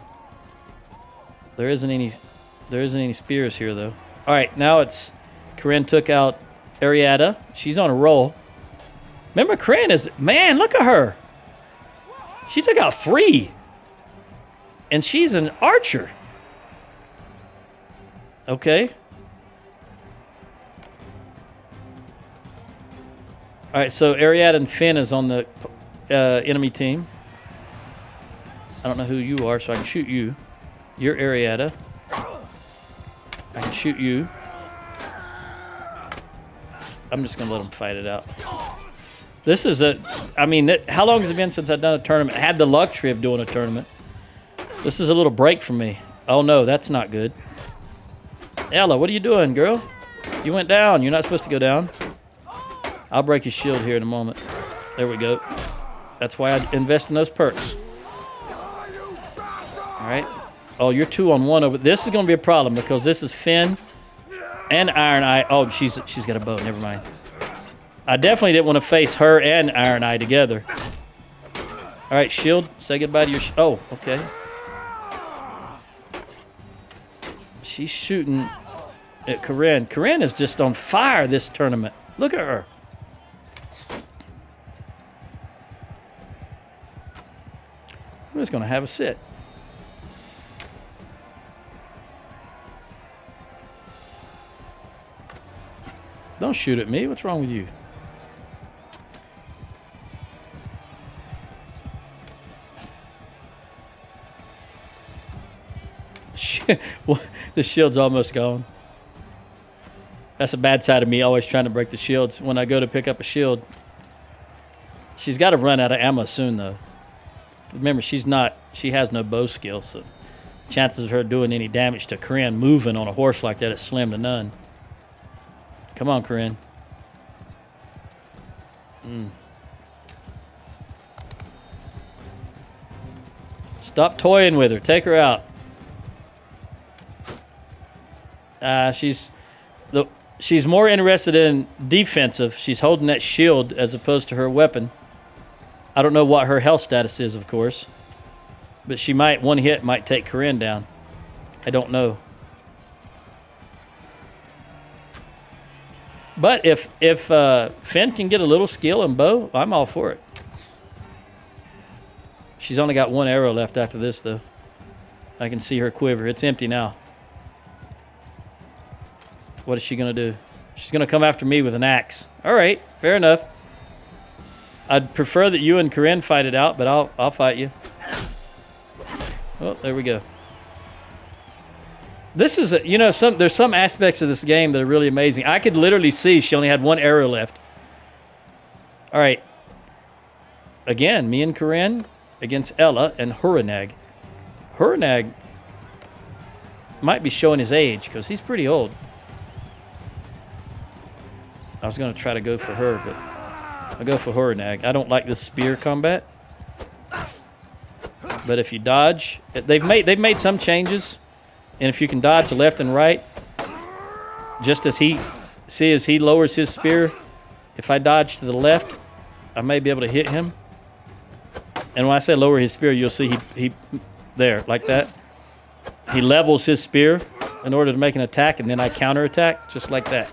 There isn't any spears here, though. All right, now it's Corinne took out Ariada. She's on a roll. Remember, Corinne is... Man, look at her. She took out 3. And she's an archer. Okay. All right, so Ariada and Finn is on the enemy team. I don't know who you are, so I can shoot you. You're Ariada. I can shoot you. I'm just going to let them fight it out. This is a... I mean, how long has it been since I've done a tournament? I had the luxury of doing a tournament. This is a little break for me. Oh, no, that's not good. Ella, what are you doing, girl? You went down. You're not supposed to go down. I'll break your shield here in a moment. There we go. That's why I invest in those perks. All right. Oh, you're 2-on-1 over. This is going to be a problem because this is Finn and Iron Eye. Oh, she's got a bow. Never mind. I definitely didn't want to face her and Iron Eye together. All right, shield. Say goodbye to your... Oh, okay. She's shooting at Corinne. Corinne is just on fire this tournament. Look at her. I'm just going to have a sit. Don't shoot at me. What's wrong with you? Well, the shield's almost gone. That's a bad side of me, always trying to break the shields. When I go to pick up a shield, she's got to run out of ammo soon, though. Remember, she has no bow skill, so chances of her doing any damage to Corinne moving on a horse like that is slim to none. Come on, Corinne. Stop toying with her. Take her out. She's more interested in defensive. She's holding that shield as opposed to her weapon. I don't know what her health status is, of course. But she might, one hit might take Corinne down. I don't know. But if Finn can get a little skill in bow, I'm all for it. She's only got 1 arrow left after this, though. I can see her quiver. It's empty now. What is she going to do? She's going to come after me with an axe. All right, fair enough. I'd prefer that you and Corinne fight it out, but I'll fight you. Oh, there we go. This is there's some aspects of this game that are really amazing. I could literally see she only had 1 arrow left. All right. Again, me and Corinne against Ella and Hurinag. Hurinag might be showing his age because he's pretty old. I was going to try to go for her, but I'll go for Hurinag. I don't like this spear combat. But if you dodge, they've made some changes. And if you can dodge left and right, just as he lowers his spear, if I dodge to the left, I may be able to hit him. And when I say lower his spear, you'll see he there, like that. He levels his spear in order to make an attack, and then I counterattack, just like that.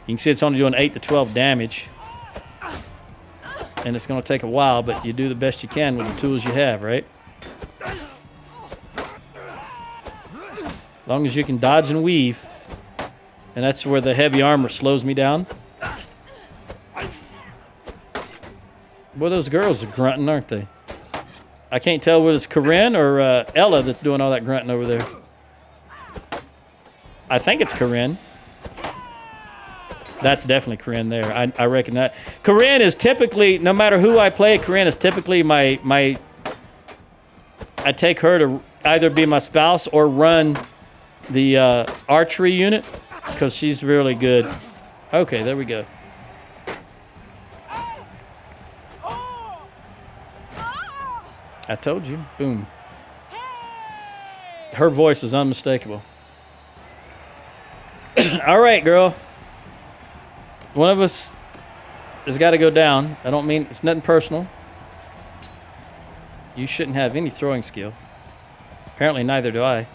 You can see it's only doing 8 to 12 damage. And it's going to take a while, but you do the best you can with the tools you have, right? As long as you can dodge and weave. And that's where the heavy armor slows me down. Boy, those girls are grunting, aren't they? I can't tell whether it's Corinne or Ella that's doing all that grunting over there. I think it's Corinne. That's definitely Corinne there. I reckon that. Corinne is typically, no matter who I play, Corinne is typically my I take her to either be my spouse or run the archery unit because she's really good. Okay, there we go. I told you. Boom. Her voice is unmistakable. All right, girl. One of us has got to go down. I don't mean it's nothing personal. You shouldn't have any throwing skill. Apparently, neither do I.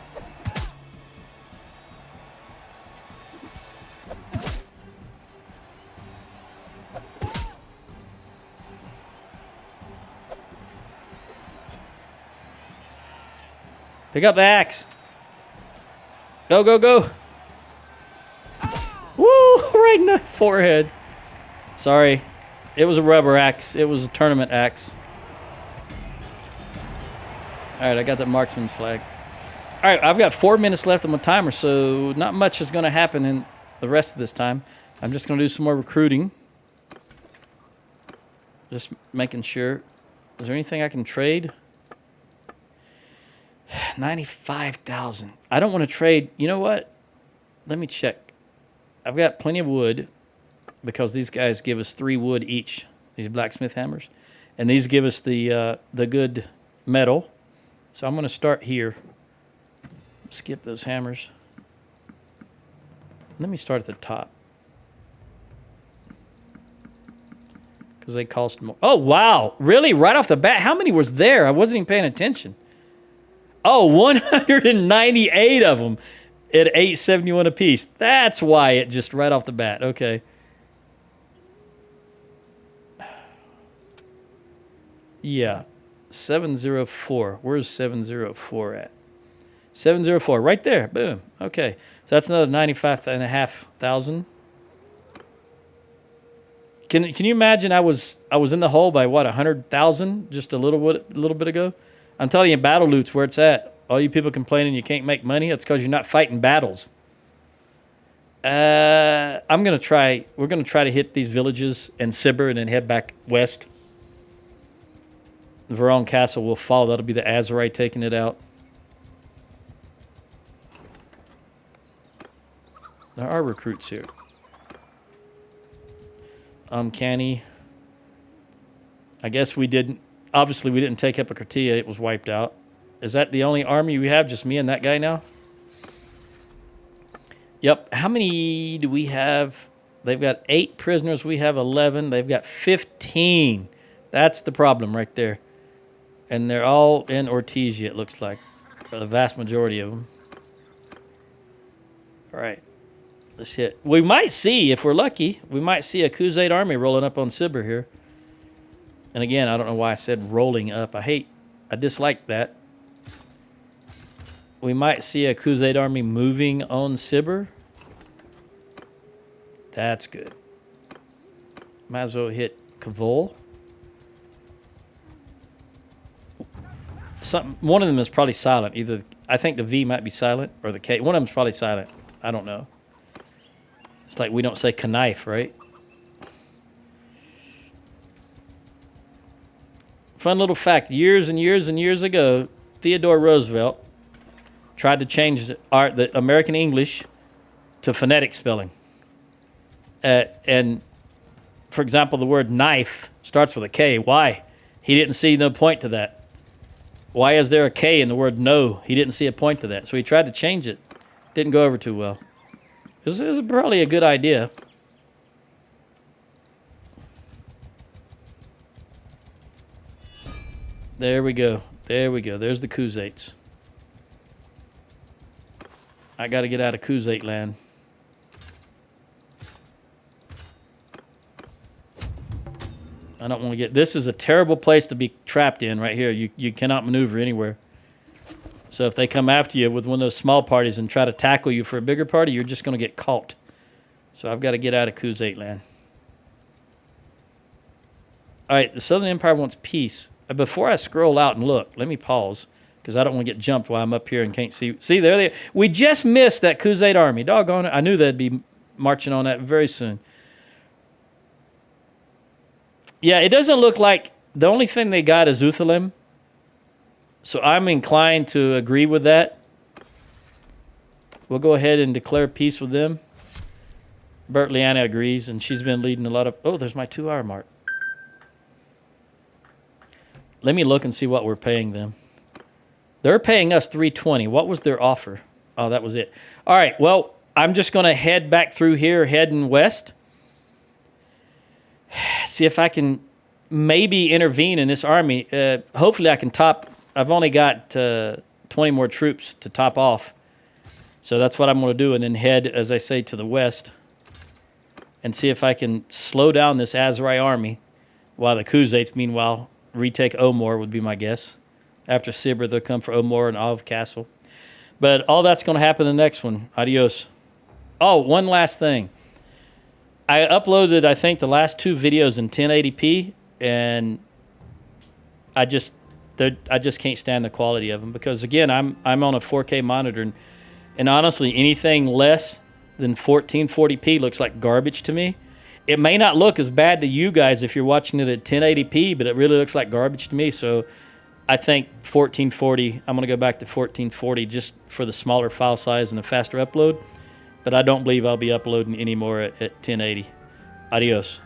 Pick up the axe. Go, go, go. Woo! Right in the forehead. Sorry. It was a rubber axe. It was a tournament axe. Alright, I got that marksman's flag. Alright, I've got 4 minutes left on my timer, so not much is going to happen in the rest of this time. I'm just going to do some more recruiting. Just making sure. Is there anything I can trade? 95,000. I don't want to trade. You know what? Let me check. I've got plenty of wood because these guys give us 3 wood each, these blacksmith hammers. And these give us the good metal. So I'm going to start here. Skip those hammers. Let me start at the top. Because they cost more. Oh, wow. Really? Right off the bat? How many was there? I wasn't even paying attention. Oh, 198 of them at 871 apiece. That's why it just right off the bat. Okay. Yeah. 704. Where's 704 at? 704. Right there. Boom. Okay. So that's another 95,500. Can you imagine I was in the hole by what, 100,000 just a little bit ago? I'm telling you, battle loot's where it's at. All you people complaining you can't make money, that's because you're not fighting battles. We're gonna try to hit these villages and Sibir and then head back west. The Veron Castle will fall. That'll be the Azerite taking it out. There are recruits here. Uncanny. I guess we didn't. Obviously, we didn't take Epicratia. It was wiped out. Is that the only army we have? Just me and that guy now? Yep. How many do we have? They've got 8 prisoners. We have 11. They've got 15. That's the problem right there. And they're all in Ortesia, it looks like. The vast majority of them. All right. Let's hit. We might see, if we're lucky, we might see a Khuzait army rolling up on Sibir here. And again, I don't know why I said rolling up. I dislike that. We might see a Khuzait army moving on Sibir. That's good. Might as well hit Kavol. One of them is probably silent. Either I think the V might be silent or the K. One of them is probably silent. I don't know. It's like we don't say knife, right? Fun little fact. Years and years and years ago, Theodore Roosevelt tried to change the American English to phonetic spelling. And, for example, the word knife starts with a K. Why? He didn't see no point to that. Why is there a K in the word no? He didn't see a point to that. So he tried to change it. Didn't go over too well. It was probably a good idea. There we go. There we go. There's the Khuzaits. I got to get out of Khuzait land. I don't want to get... This is a terrible place to be trapped in right here. You cannot maneuver anywhere. So if they come after you with one of those small parties and try to tackle you for a bigger party, you're just going to get caught. So I've got to get out of Khuzait land. All right, the Southern Empire wants peace. Before I scroll out and look, let me pause because I don't want to get jumped while I'm up here and can't see. See, there they are. We just missed that Khuzait army. Doggone it. I knew they'd be marching on that very soon. Yeah, it doesn't look like the only thing they got is Uthalim. So I'm inclined to agree with that. We'll go ahead and declare peace with them. Bert Liana agrees, and she's been leading a lot of... Oh, there's my 2-hour mark. Let me look and see what we're paying them. They're paying us 320. What was their offer? Oh, that was it. All right. Well, I'm just going to head back through here, heading west. See if I can maybe intervene in this army. Hopefully I can top. I've only got 20 more troops to top off. So that's what I'm going to do, and then head, as I say, to the west and see if I can slow down this Azerai army while the Khuzaits, meanwhile, retake Omor would be my guess. After Sibir, they'll come for Omor and Olive Castle. But all that's going to happen in the next one. Adios. Oh, one last thing. I uploaded, I think, the last 2 videos in 1080p, and I just can't stand the quality of them because, again, I'm on a 4K monitor, and honestly, anything less than 1440p looks like garbage to me. It may not look as bad to you guys if you're watching it at 1080p, but it really looks like garbage to me. So I think 1440, I'm going to go back to 1440 just for the smaller file size and the faster upload. But I don't believe I'll be uploading anymore at 1080. Adios.